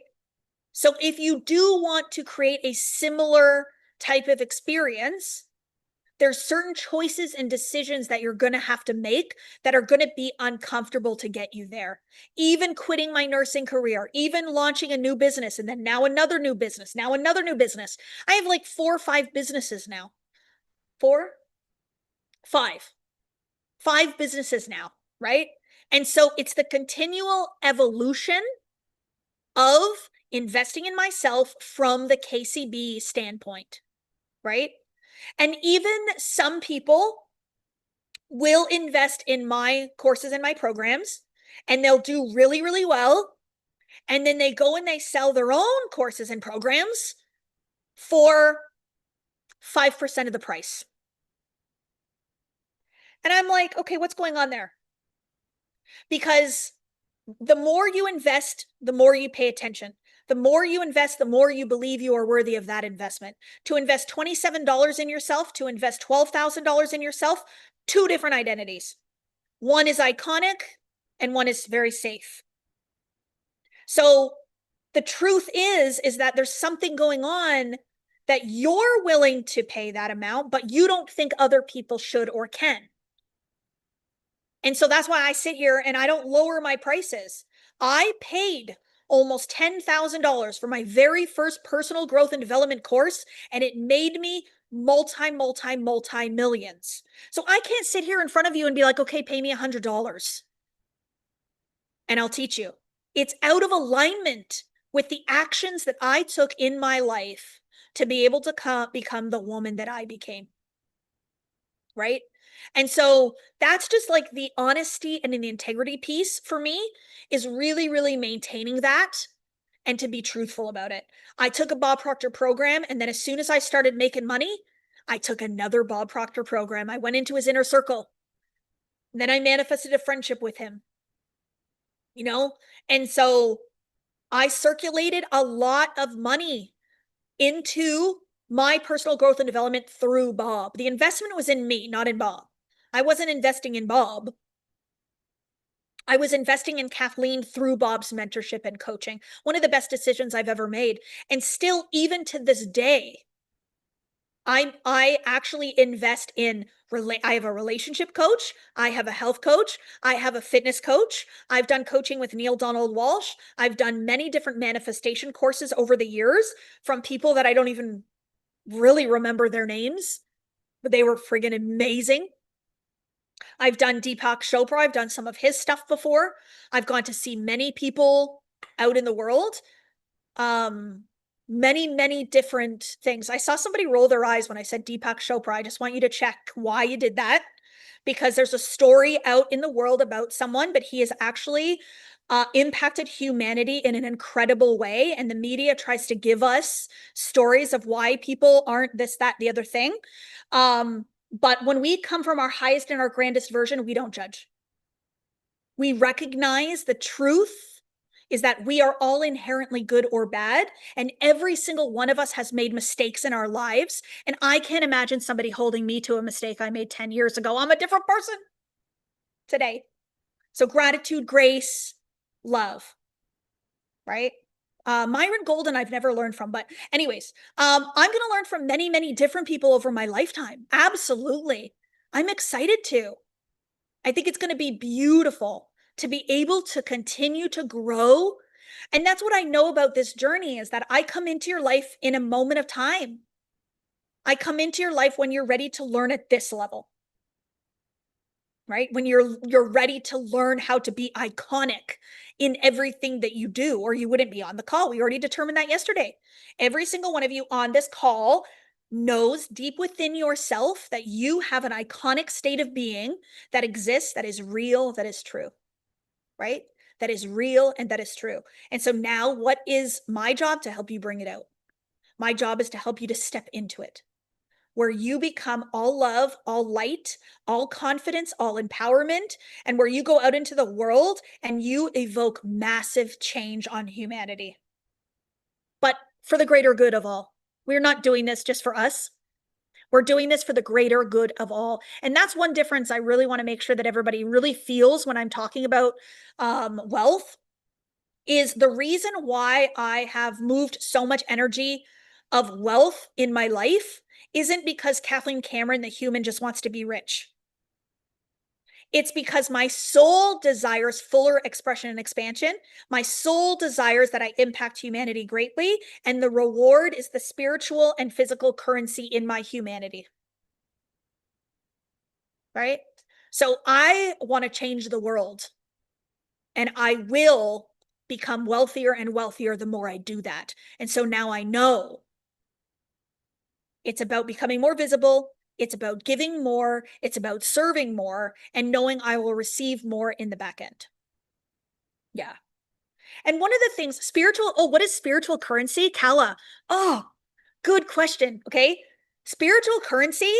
So if you do want to create a similar type of experience, there's certain choices and decisions that you're going to have to make that are going to be uncomfortable to get you there. Even quitting my nursing career, even launching a new business, and then now another new business, now another new business. I have like 4 or 5 businesses now. 4? 5. 5 businesses now, right? And so it's the continual evolution of investing in myself from the KCB standpoint, right? And even some people will invest in my courses and my programs, and they'll do really, really well. And then they go and they sell their own courses and programs for 5% of the price. And I'm like, okay, what's going on there? Because the more you invest, the more you pay attention. The more you invest, the more you believe you are worthy of that investment. To invest $27 in yourself, to invest $12,000 in yourself, two different identities. One is iconic and one is very safe. So the truth is that there's something going on that you're willing to pay that amount, but you don't think other people should or can. And so that's why I sit here and I don't lower my prices. I paid almost $10,000 for my very first personal growth and development course, and it made me multi millions. So I can't sit here in front of you and be like, okay, pay me $100 and I'll teach you. It's out of alignment with the actions that I took in my life to be able to become the woman that I became. Right? And so that's just like the honesty and the integrity piece for me is really, really maintaining that and to be truthful about it. I took a Bob Proctor program, and then as soon as I started making money, I took another Bob Proctor program. I went into his inner circle. Then I manifested a friendship with him. You know? And so I circulated a lot of money into my personal growth and development through Bob. The investment was in me, not in Bob. I wasn't investing in Bob. I was investing in Kathleen through Bob's mentorship and coaching. One of the best decisions I've ever made. And still, even to this day, I actually invest in, I have a relationship coach. I have a health coach. I have a fitness coach. I've done coaching with Neil Donald Walsh. I've done many different manifestation courses over the years from people that I don't even really remember their names, but they were friggin' amazing. I've done Deepak Chopra. I've done some of his stuff before. I've gone to see many people out in the world. Many different things. I saw somebody roll their eyes when I said Deepak Chopra. I just want you to check why you did that, because there's a story out in the world about someone, but he has actually impacted humanity in an incredible way. And the media tries to give us stories of why people aren't this, that, the other thing. But when we come from our highest and our grandest version, we don't judge. We recognize the truth is that we are all inherently good or bad, and every single one of us has made mistakes in our lives. And I can't imagine somebody holding me to a mistake I made 10 years ago. I'm a different person today. So gratitude, grace, love, right? Myron Golden, I've never learned from, but anyways, I'm going to learn from many different people over my lifetime. Absolutely. I'm excited to. I think it's going to be beautiful to be able to continue to grow. And that's what I know about this journey, is that I come into your life in a moment of time. I come into your life when you're ready to learn at this level. Right? When you're ready to learn how to be iconic in everything that you do, or you wouldn't be on the call. We already determined that yesterday. Every single one of you on this call knows deep within yourself that you have an iconic state of being that exists, that is real, that is true. Right? That is real and that is true. And so now what is my job? To help you bring it out. My job is to help you to step into it, where you become all love, all light, all confidence, all empowerment, and where you go out into the world and you evoke massive change on humanity. But for the greater good of all. We're not doing this just for us. We're doing this for the greater good of all. And that's one difference I really want to make sure that everybody really feels when I'm talking about wealth, is the reason why I have moved so much energy of wealth in my life isn't because Kathleen Cameron, the human, just wants to be rich. It's because my soul desires fuller expression and expansion. My soul desires that I impact humanity greatly, and the reward is the spiritual and physical currency in my humanity. Right? So I want to change the world, and I will become wealthier and wealthier the more I do that. And so now I know it's about becoming more visible. It's about giving more. It's about serving more and knowing I will receive more in the back end. Yeah. And one of the things, what is spiritual currency? Kala. Oh, good question. Okay. Spiritual currency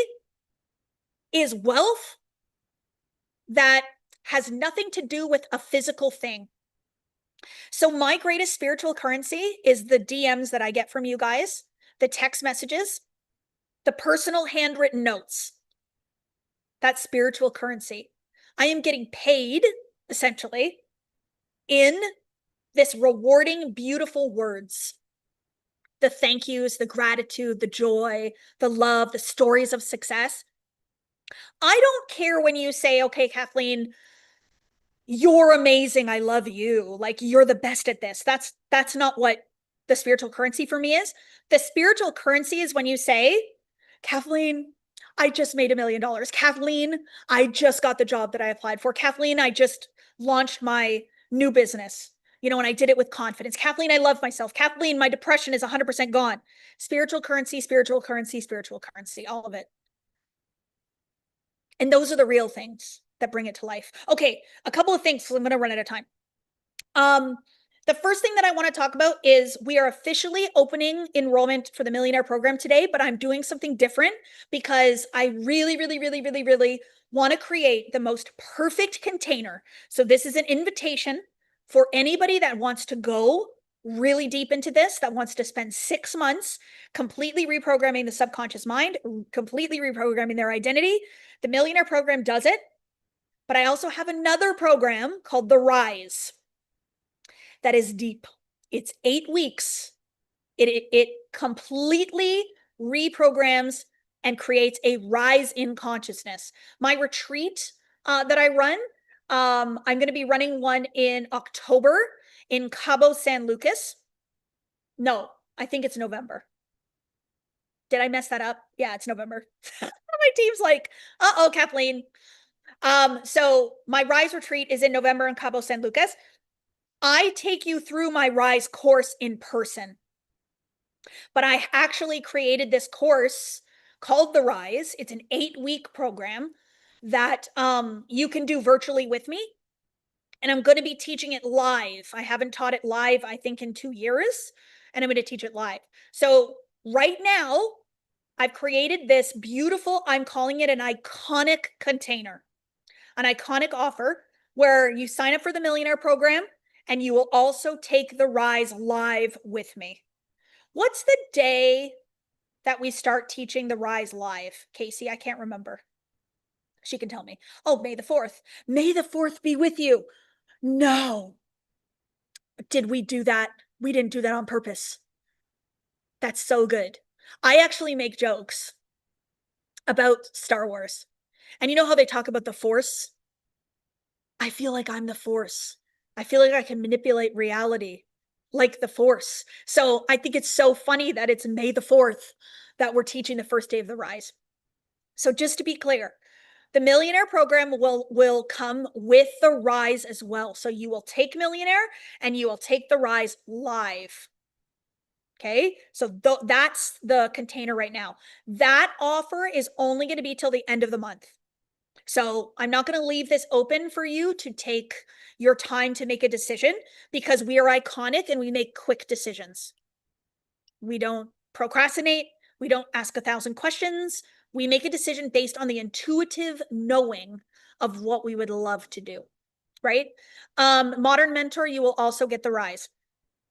is wealth that has nothing to do with a physical thing. So my greatest spiritual currency is the DMs that I get from you guys, the text messages, the personal handwritten notes. That's spiritual currency. I am getting paid, essentially, in this rewarding, beautiful words. The thank yous, the gratitude, the joy, the love, the stories of success. I don't care when you say, okay, Kathleen, you're amazing. I love you. Like, you're the best at this. That's not what the spiritual currency for me is. The spiritual currency is when you say, Kathleen, I just made $1 million. Kathleen, I just got the job that I applied for. Kathleen, I just launched my new business, and I did it with confidence. Kathleen, I love myself. Kathleen, my depression is 100% gone. Spiritual currency, spiritual currency, spiritual currency, all of it. And those are the real things that bring it to life. Okay, a couple of things, so I'm going to run out of time. The first thing that I want to talk about is we are officially opening enrollment for the Millionaire Program today, but I'm doing something different because I really, really, really, really, really want to create the most perfect container. So this is an invitation for anybody that wants to go really deep into this, that wants to spend 6 months completely reprogramming the subconscious mind, completely reprogramming their identity. The Millionaire Program does it, but I also have another program called The Rise that is deep. It's 8 weeks. It completely reprograms and creates a rise in consciousness. My retreat that I run, I'm going to be running one in October in Cabo San Lucas. No, I think it's November. Did I mess that up? Yeah, it's November. My team's like, uh-oh, Kathleen. So my Rise retreat is in November in Cabo San Lucas. I take you through my Rise course in person. But I actually created this course called The Rise. It's an 8-week program that you can do virtually with me. And I'm going to be teaching it live. I haven't taught it live, I think, in 2 years. And I'm going to teach it live. So right now, I've created this beautiful, I'm calling it an iconic container, an iconic offer where you sign up for the Millionaire Program and you will also take the Rise live with me. What's the day that we start teaching the Rise live? Casey, I can't remember. She can tell me. Oh, May the 4th. May the 4th be with you. No. Did we do that? We didn't do that on purpose. That's so good. I actually make jokes about Star Wars. And you know how they talk about the Force? I feel like I'm the Force. I feel like I can manipulate reality like the Force. So I think it's so funny that it's May the 4th that we're teaching the first day of the Rise. So just to be clear, the Millionaire Program will come with the Rise as well. So you will take Millionaire and you will take the Rise live. Okay, so that's the container right now. That offer is only going to be till the end of the month. So I'm not going to leave this open for you to take your time to make a decision because we are iconic and we make quick decisions. We don't procrastinate. We don't ask 1,000 questions. We make a decision based on the intuitive knowing of what we would love to do, right? Modern Mentor, you will also get the Rise.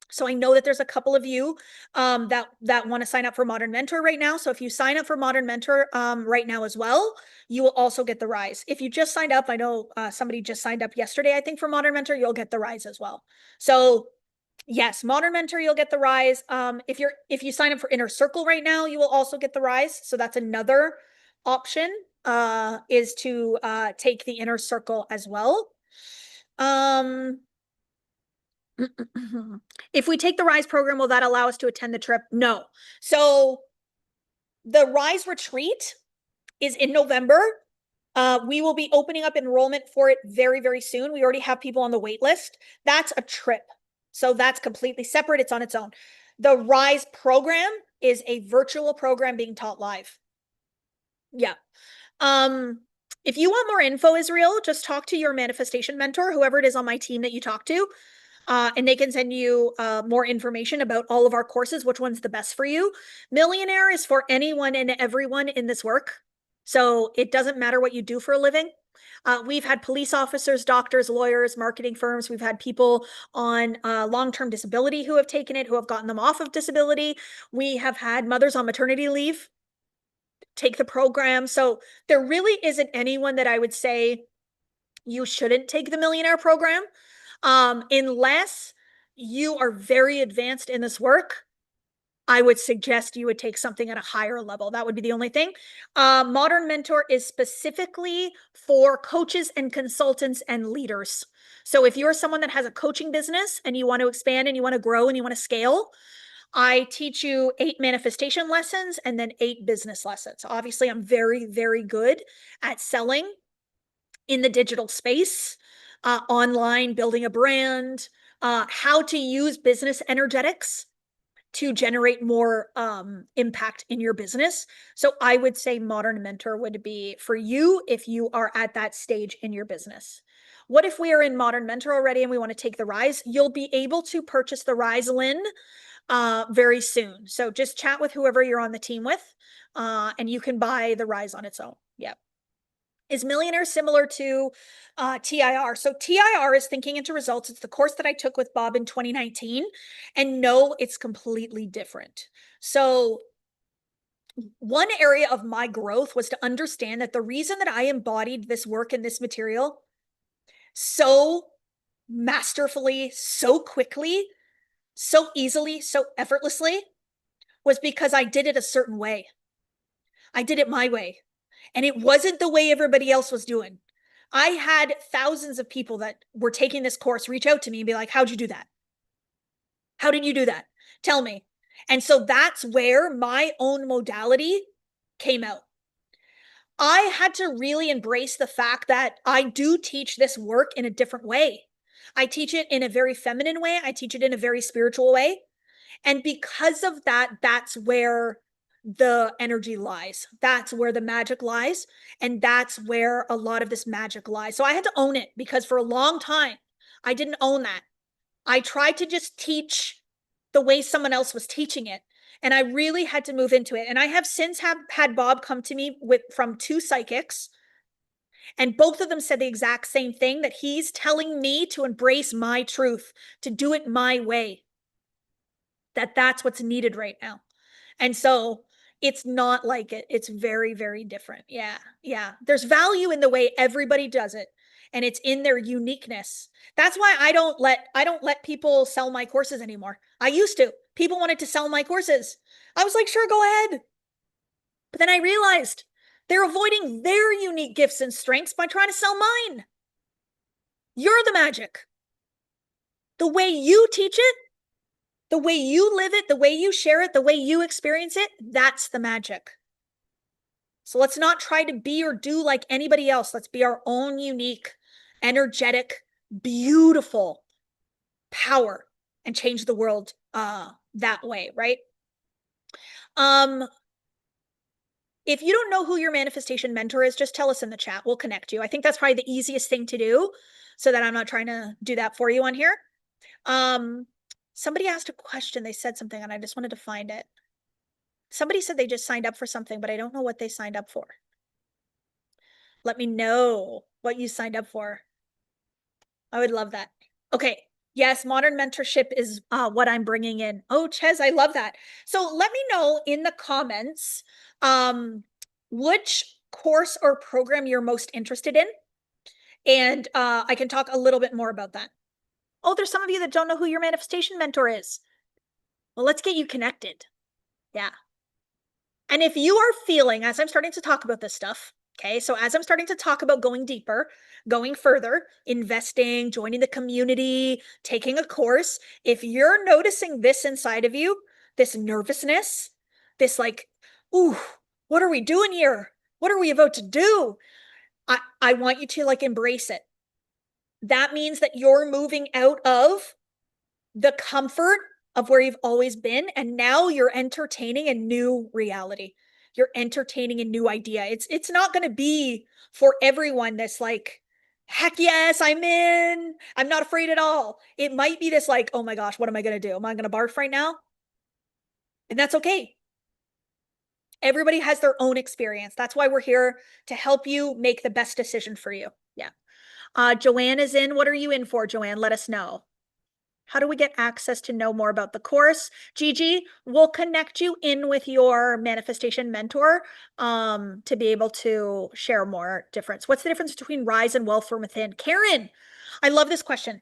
So I know that there's a couple of you that want to sign up for Modern Mentor right now. So if you sign up for Modern Mentor right now as well, you will also get the Rise. If you just signed up, I know somebody just signed up yesterday, I think, for Modern Mentor, you'll get the Rise as well. So yes, Modern Mentor, you'll get the Rise. If you sign up for Inner Circle right now, you will also get the Rise. So that's another option is to take the Inner Circle as well. If we take the Rise program, will that allow us to attend the trip? No. So the Rise retreat is in November. We will be opening up enrollment for it very, very soon. We already have people on the wait list. That's a trip. So that's completely separate. It's on its own. The Rise program is a virtual program being taught live. Yeah. If you want more info, Israel, just talk to your manifestation mentor, whoever it is on my team that you talk to. And they can send you more information about all of our courses, which one's the best for you. Millionaire is for anyone and everyone in this work. So it doesn't matter what you do for a living. We've had police officers, doctors, lawyers, marketing firms. We've had people on long-term disability who have taken it, who have gotten them off of disability. We have had mothers on maternity leave take the program. So there really isn't anyone that I would say you shouldn't take the Millionaire program, unless you are very advanced in this work. I would suggest you would take something at a higher level. That would be the only thing. Modern Mentor is specifically for coaches and consultants and leaders. So if you're someone that has a coaching business and you want to expand and you want to grow and you want to scale, I teach you 8 manifestation lessons and then 8 business lessons. Obviously, I'm very, very good at selling in the digital space, online, building a brand, how to use business energetics to generate more impact in your business. So I would say Modern Mentor would be for you if you are at that stage in your business. What if we are in Modern Mentor already and we want to take the Rise? You'll be able to purchase the Rise, Lynn, very soon. So just chat with whoever you're on the team with, and you can buy the Rise on its own. Yep. Is Millionaire similar to TIR? So TIR is Thinking into Results. It's the course that I took with Bob in 2019. And no, it's completely different. So one area of my growth was to understand that the reason that I embodied this work and this material so masterfully, so quickly, so easily, so effortlessly was because I did it a certain way. I did it my way. And it wasn't the way everybody else was doing. I had thousands of people that were taking this course reach out to me and be like, how'd you do that? How did you do that? Tell me. And so that's where my own modality came out. I had to really embrace the fact that I do teach this work in a different way. I teach it in a very feminine way. I teach it in a very spiritual way. And because of that, that's where the energy lies. That's where the magic lies. And that's where a lot of this magic lies. So I had to own it because for a long time, I didn't own that. I tried to just teach the way someone else was teaching it. And I really had to move into it. And I have since had Bob come to me from 2 psychics. And both of them said the exact same thing, that he's telling me to embrace my truth, to do it my way. That's what's needed right now. And so it's not like it. It's very, very different. Yeah. Yeah. There's value in the way everybody does it. And it's in their uniqueness. That's why I don't let people sell my courses anymore. I used to. People wanted to sell my courses. I was like, sure, go ahead. But then I realized they're avoiding their unique gifts and strengths by trying to sell mine. You're the magic. The way you teach it, the way you live it, the way you share it, the way you experience it, that's the magic. So let's not try to be or do like anybody else. Let's be our own unique, energetic, beautiful power and change the world that way, right? If you don't know who your manifestation mentor is, just tell us in the chat. We'll connect you. I think that's probably the easiest thing to do, so that I'm not trying to do that for you on here. Somebody asked a question. They said something and I just wanted to find it. Somebody said they just signed up for something, but I don't know what they signed up for. Let me know what you signed up for. I would love that. Okay. Yes, modern mentorship is what I'm bringing in. Oh, Ches, I love that. So let me know in the comments which course or program you're most interested in. And I can talk a little bit more about that. Oh, there's some of you that don't know who your manifestation mentor is. Well, let's get you connected. Yeah. And if you are feeling, as I'm starting to talk about this stuff, okay, so as I'm starting to talk about going deeper, going further, investing, joining the community, taking a course, if you're noticing this inside of you, this nervousness, this like, ooh, what are we doing here? What are we about to do? I want you to like embrace it. That means that you're moving out of the comfort of where you've always been, and now you're entertaining a new reality. You're entertaining a new idea. It's not going to be for everyone this like heck yes, I'm in. I'm not afraid at all. It might be this like, oh my gosh, what am I going to do? Am I going to barf right now? And that's okay. Everybody has their own experience. That's why we're here to help you make the best decision for you. Yeah. Joanne is in. What are you in for, Joanne? Let us know. How do we get access to know more about the course? Gigi, we'll connect you in with your manifestation mentor to be able to share more difference. What's the difference between rise and wealth from within? Karen, I love this question.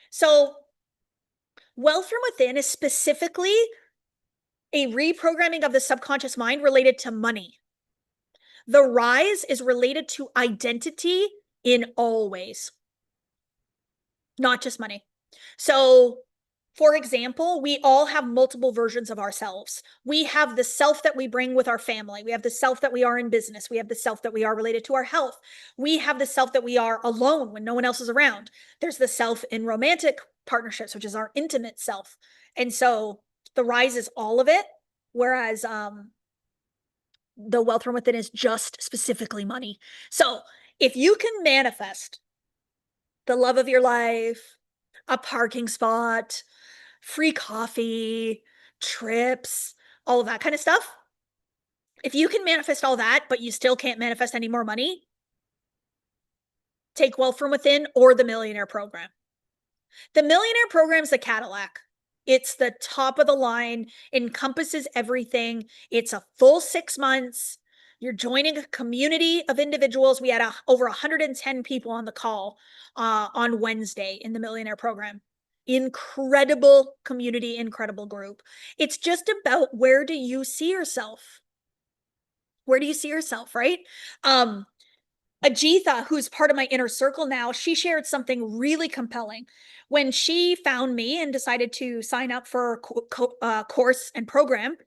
So wealth from within is specifically a reprogramming of the subconscious mind related to money. The rise is related to identity in all ways, not just money. So, for example, we all have multiple versions of ourselves. We have the self that we bring with our family. We have the self that we are in business. We have the self that we are related to our health. We have the self that we are alone when no one else is around. There's the self in romantic partnerships, which is our intimate self. And so the rise is all of it, whereas the wealth from within is just specifically money. So if you can manifest the love of your life, a parking spot, free coffee, trips, all of that kind of stuff. If you can manifest all that, but you still can't manifest any more money, take wealth from within or the millionaire program. The millionaire program is the Cadillac. It's the top of the line, encompasses everything. It's a full 6 months. You're joining a community of individuals. We had over 110 people on the call on Wednesday in the millionaire program. Incredible community, incredible group. It's just about where do you see yourself? Where do you see yourself, right? Ajitha, who's part of my inner circle now, she shared something really compelling. When she found me and decided to sign up for a course and program,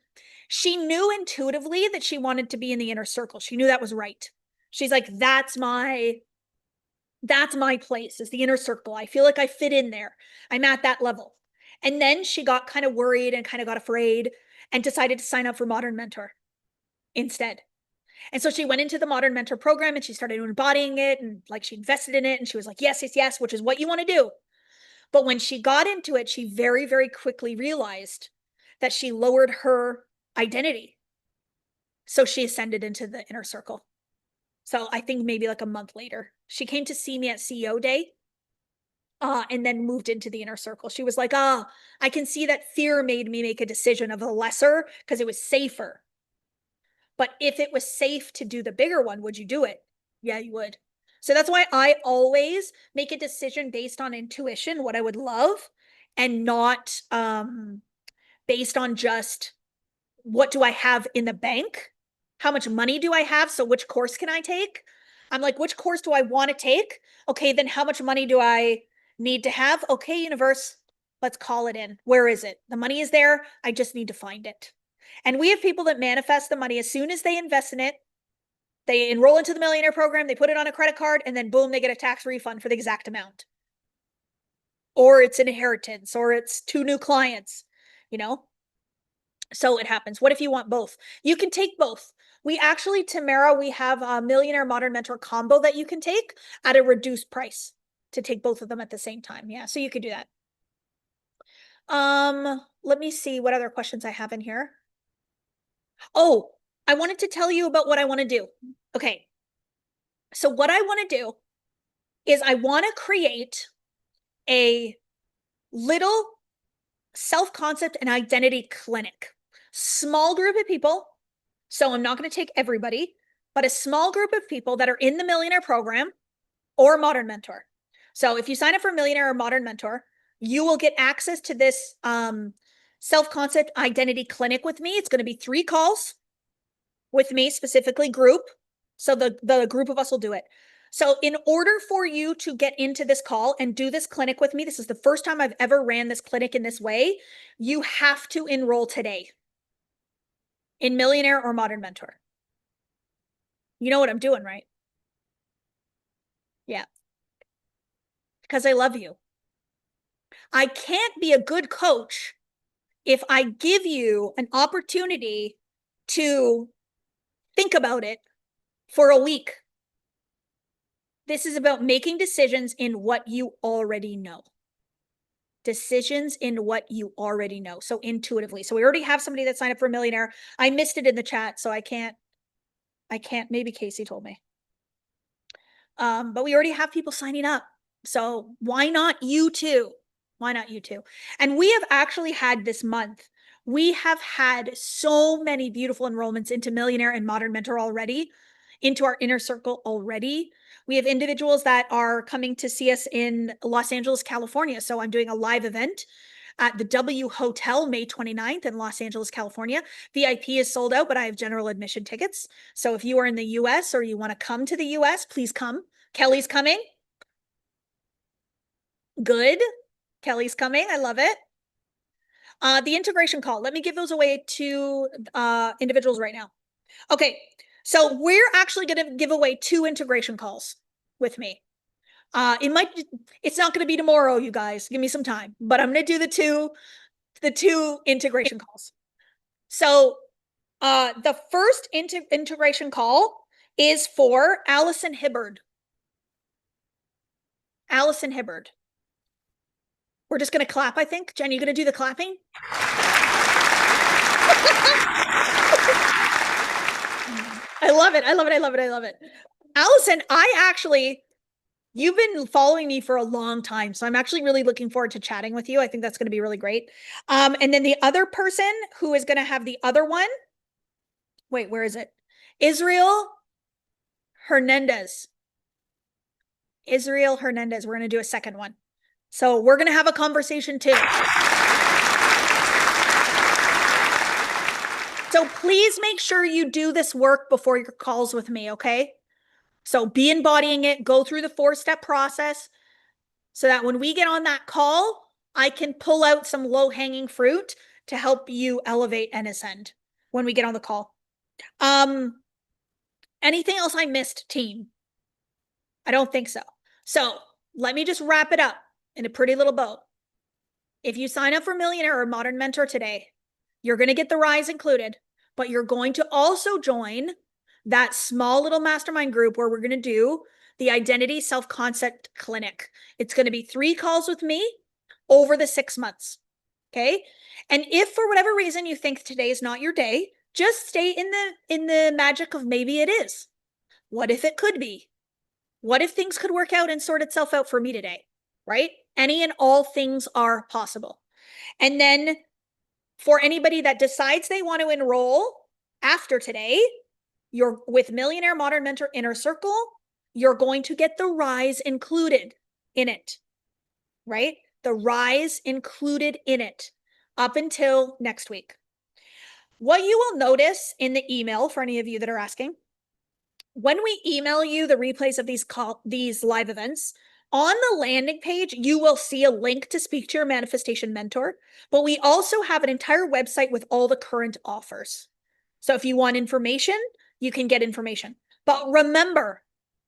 she knew intuitively that she wanted to be in the inner circle. She knew that was right. She's like, that's my place, is the inner circle. I feel like I fit in there. I'm at that level. And then she got kind of worried and kind of got afraid and decided to sign up for Modern Mentor instead. And so she went into the Modern Mentor program and she started embodying it, and like she invested in it, and she was like, yes, yes, yes, which is what you want to do. But when she got into it, she very, very quickly realized that she lowered her identity. So she ascended into the inner circle. So I think maybe like a month later, she came to see me at CEO Day and then moved into the inner circle. She was like, I can see that fear made me make a decision of a lesser because it was safer. But if it was safe to do the bigger one, would you do it? Yeah, you would. So that's why I always make a decision based on intuition, what I would love, and not based on just what do I have in the bank? How much money do I have? So which course can I take? I'm like, which course do I want to take? Okay, then how much money do I need to have? Okay, universe, let's call it in. Where is it? The money is there. I just need to find it. And we have people that manifest the money as soon as they invest in it. They enroll into the millionaire program, they put it on a credit card, and then boom, they get a tax refund for the exact amount. Or it's an inheritance, or it's 2 new clients, you know? So it happens. What if you want both? You can take both. We actually, Tamara, we have a millionaire modern mentor combo that you can take at a reduced price to take both of them at the same time. Yeah, so you could do that. Let me see what other questions I have in here. Oh, I wanted to tell you about what I want to do. Okay. So what I want to do is I want to create a little self-concept and identity clinic. Small group of people. So I'm not going to take everybody, but a small group of people that are in the millionaire program or modern mentor. So if you sign up for millionaire or modern mentor, you will get access to this self-concept identity clinic with me. It's going to be 3 calls with me, specifically group. So the group of us will do it. So in order for you to get into this call and do this clinic with me, this is the first time I've ever ran this clinic in this way, you have to enroll today in millionaire or modern mentor. You know what I'm doing, right? Yeah. Because I love you. I can't be a good coach if I give you an opportunity to think about it for a week. This is about making decisions in what you already know. Decisions in what you already know. So intuitively. So we already have somebody that signed up for Millionaire. I missed it in the chat, so I can't, maybe Casey told me. But we already have people signing up. So why not you too? Why not you too? And we have actually had this month, we have had so many beautiful enrollments into Millionaire and Modern Mentor already, into our inner circle already. We have individuals that are coming to see us in Los Angeles, California. So I'm doing a live event at the W Hotel May 29th in Los Angeles, California. VIP is sold out, but I have general admission tickets. So if you are in the US or you want to come to the US, please come. Kelly's coming. Good. Kelly's coming. I love it. The integration call. Let me give those away to individuals right now. Okay. So we're actually going to give away 2 integration calls with me. It's not going to be tomorrow, you guys. Give me some time, but I'm going to do the two integration calls. So the first integration call is for Allison Hibbard. Allison Hibbard. We're just going to clap, I think. Jen, you going to do the clapping? I love it. I love it. I love it. I love it. Allison, you've been following me for a long time, so I'm actually really looking forward to chatting with you. I think that's going to be really great. And then the other person who is going to have the other one, wait, where is it? Israel Hernandez. Israel Hernandez. We're going to do a second one. So we're going to have a conversation too. So please make sure you do this work before your calls with me, okay? So be embodying it, go through the 4-step process so that when we get on that call, I can pull out some low-hanging fruit to help you elevate and ascend when we get on the call. Anything else I missed, team? I don't think so. So let me just wrap it up in a pretty little bow. If you sign up for Millionaire or Modern Mentor today, you're going to get the rise included, but you're going to also join that small little mastermind group where we're going to do the Identity Self-Concept Clinic. It's going to be 3 calls with me over the 6 months. Okay. And if for whatever reason you think today is not your day, just stay in the magic of maybe it is. What if it could be? What if things could work out and sort itself out for me today? Right? Any and all things are possible. And then for anybody that decides they want to enroll after today, you're with Millionaire Modern Mentor Inner Circle, you're going to get the rise included in it, right? The rise included in it up until next week. What you will notice in the email, for any of you that are asking, when we email you the replays of these live events, on the landing page, you will see a link to speak to your manifestation mentor, but we also have an entire website with all the current offers. So if you want information, you can get information. But remember,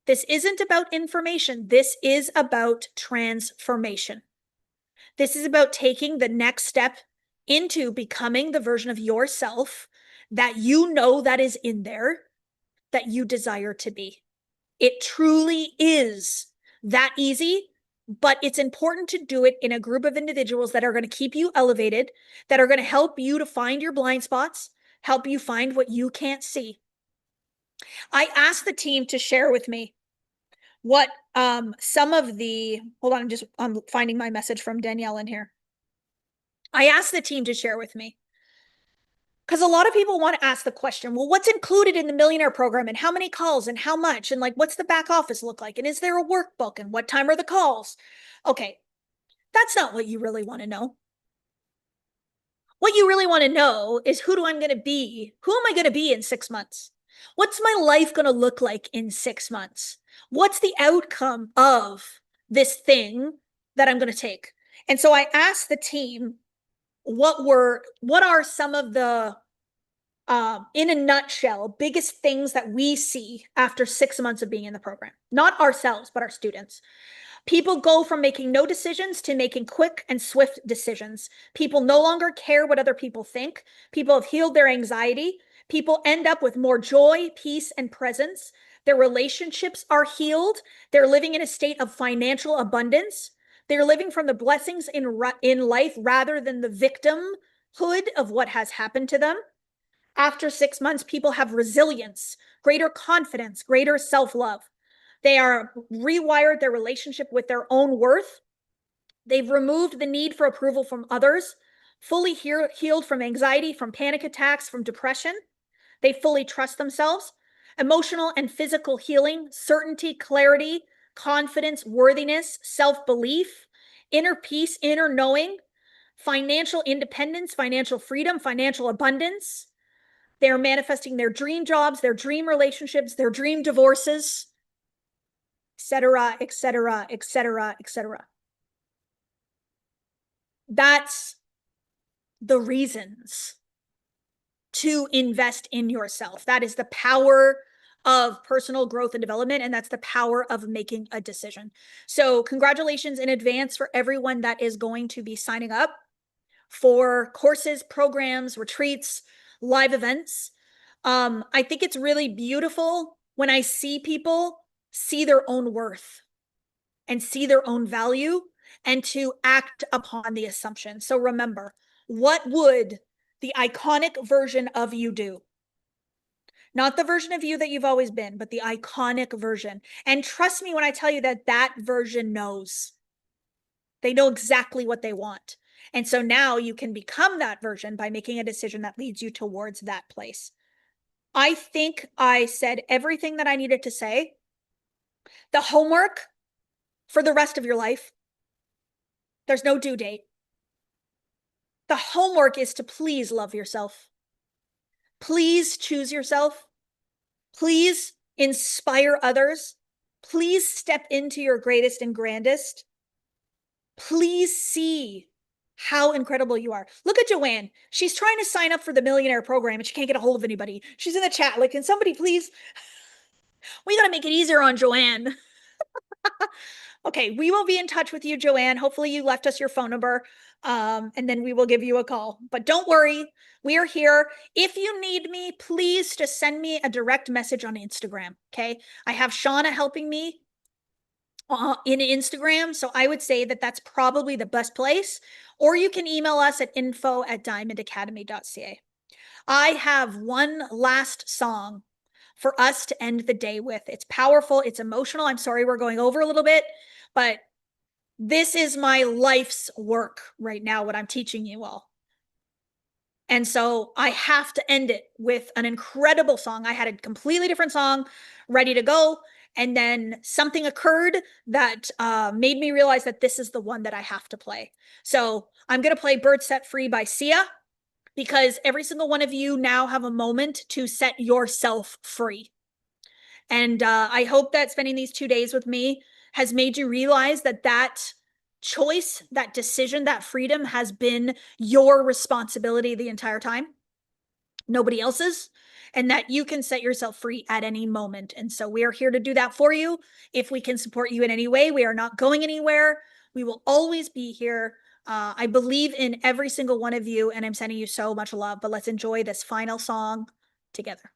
this isn't about information. This is about transformation. This is about taking the next step into becoming the version of yourself that you know that is in there, that you desire to be. It truly is that easy, but it's important to do it in a group of individuals that are going to keep you elevated, that are going to help you to find your blind spots, help you find what you can't see. I asked the team to share with me what some of the, hold on, I'm finding my message from Danielle in here. I asked the team to share with me, because a lot of people want to ask the question, well, what's included in the Millionaire program and how many calls and how much? And like, what's the back office look like? And is there a workbook? And what time are the calls? Okay, that's not what you really want to know. What you really want to know is who am I going to be? Who am I going to be in 6 months? What's my life going to look like in 6 months? What's the outcome of this thing that I'm going to take? And so I asked the team, what are some of the, in a nutshell, biggest things that we see after 6 months of being in the program? Not ourselves, but our students. People go from making no decisions to making quick and swift decisions. People no longer care what other people think. People have healed their anxiety. People end up with more joy, peace, and presence. Their relationships are healed. They're living in a state of financial abundance. They're living from the blessings in life rather than the victimhood of what has happened to them. After 6 months, people have resilience, greater confidence, greater self-love. They are rewired their relationship with their own worth. They've removed the need for approval from others, fully healed from anxiety, from panic attacks, from depression. They fully trust themselves. Emotional and physical healing, certainty, clarity, confidence, worthiness, self-belief, inner peace, inner knowing, financial independence, financial freedom, financial abundance. They're manifesting their dream jobs, their dream relationships, their dream divorces, etc., etc., etc., etc. That's the reasons to invest in yourself. That is the power of personal growth and development, and that's the power of making a decision. So congratulations in advance for everyone that is going to be signing up for courses, programs, retreats, live events. I think it's really beautiful when I see people see their own worth and see their own value and to act upon the assumption. So remember, what would the iconic version of you do? Not the version of you that you've always been, but the iconic version. And trust me when I tell you that that version knows. They know exactly what they want. And so now you can become that version by making a decision that leads you towards that place. I think I said everything that I needed to say. The homework for the rest of your life, there's no due date. The homework is to please love yourself. Please choose yourself. Please inspire others. Please step into your greatest and grandest. Please see how incredible you are. Look at Joanne. She's trying to sign up for the millionaire program and she can't get a hold of anybody. She's in the chat. Like, can somebody please? We got to make it easier on Joanne. Okay, we will be in touch with you, Joanne. Hopefully you left us your phone number, and then we will give you a call. But don't worry, we are here. If you need me, please just send me a direct message on Instagram, okay? I have Shauna helping me in Instagram, so I would say that that's probably the best place. Or you can email us at info@diamondacademy.ca. I have one last song for us to end the day with. It's powerful, it's emotional. I'm sorry we're going over a little bit, but this is my life's work right now, what I'm teaching you all. And so I have to end it with an incredible song. I had a completely different song ready to go. And then something occurred that made me realize that this is the one that I have to play. So I'm going to play Bird Set Free by Sia, because every single one of you now have a moment to set yourself free. And I hope that spending these 2 days with me has made you realize that that choice, that decision, that freedom has been your responsibility the entire time, nobody else's, and that you can set yourself free at any moment. And so we are here to do that for you. If we can support you in any way, we are not going anywhere. We will always be here. I believe in every single one of you, and I'm sending you so much love. But let's enjoy this final song together.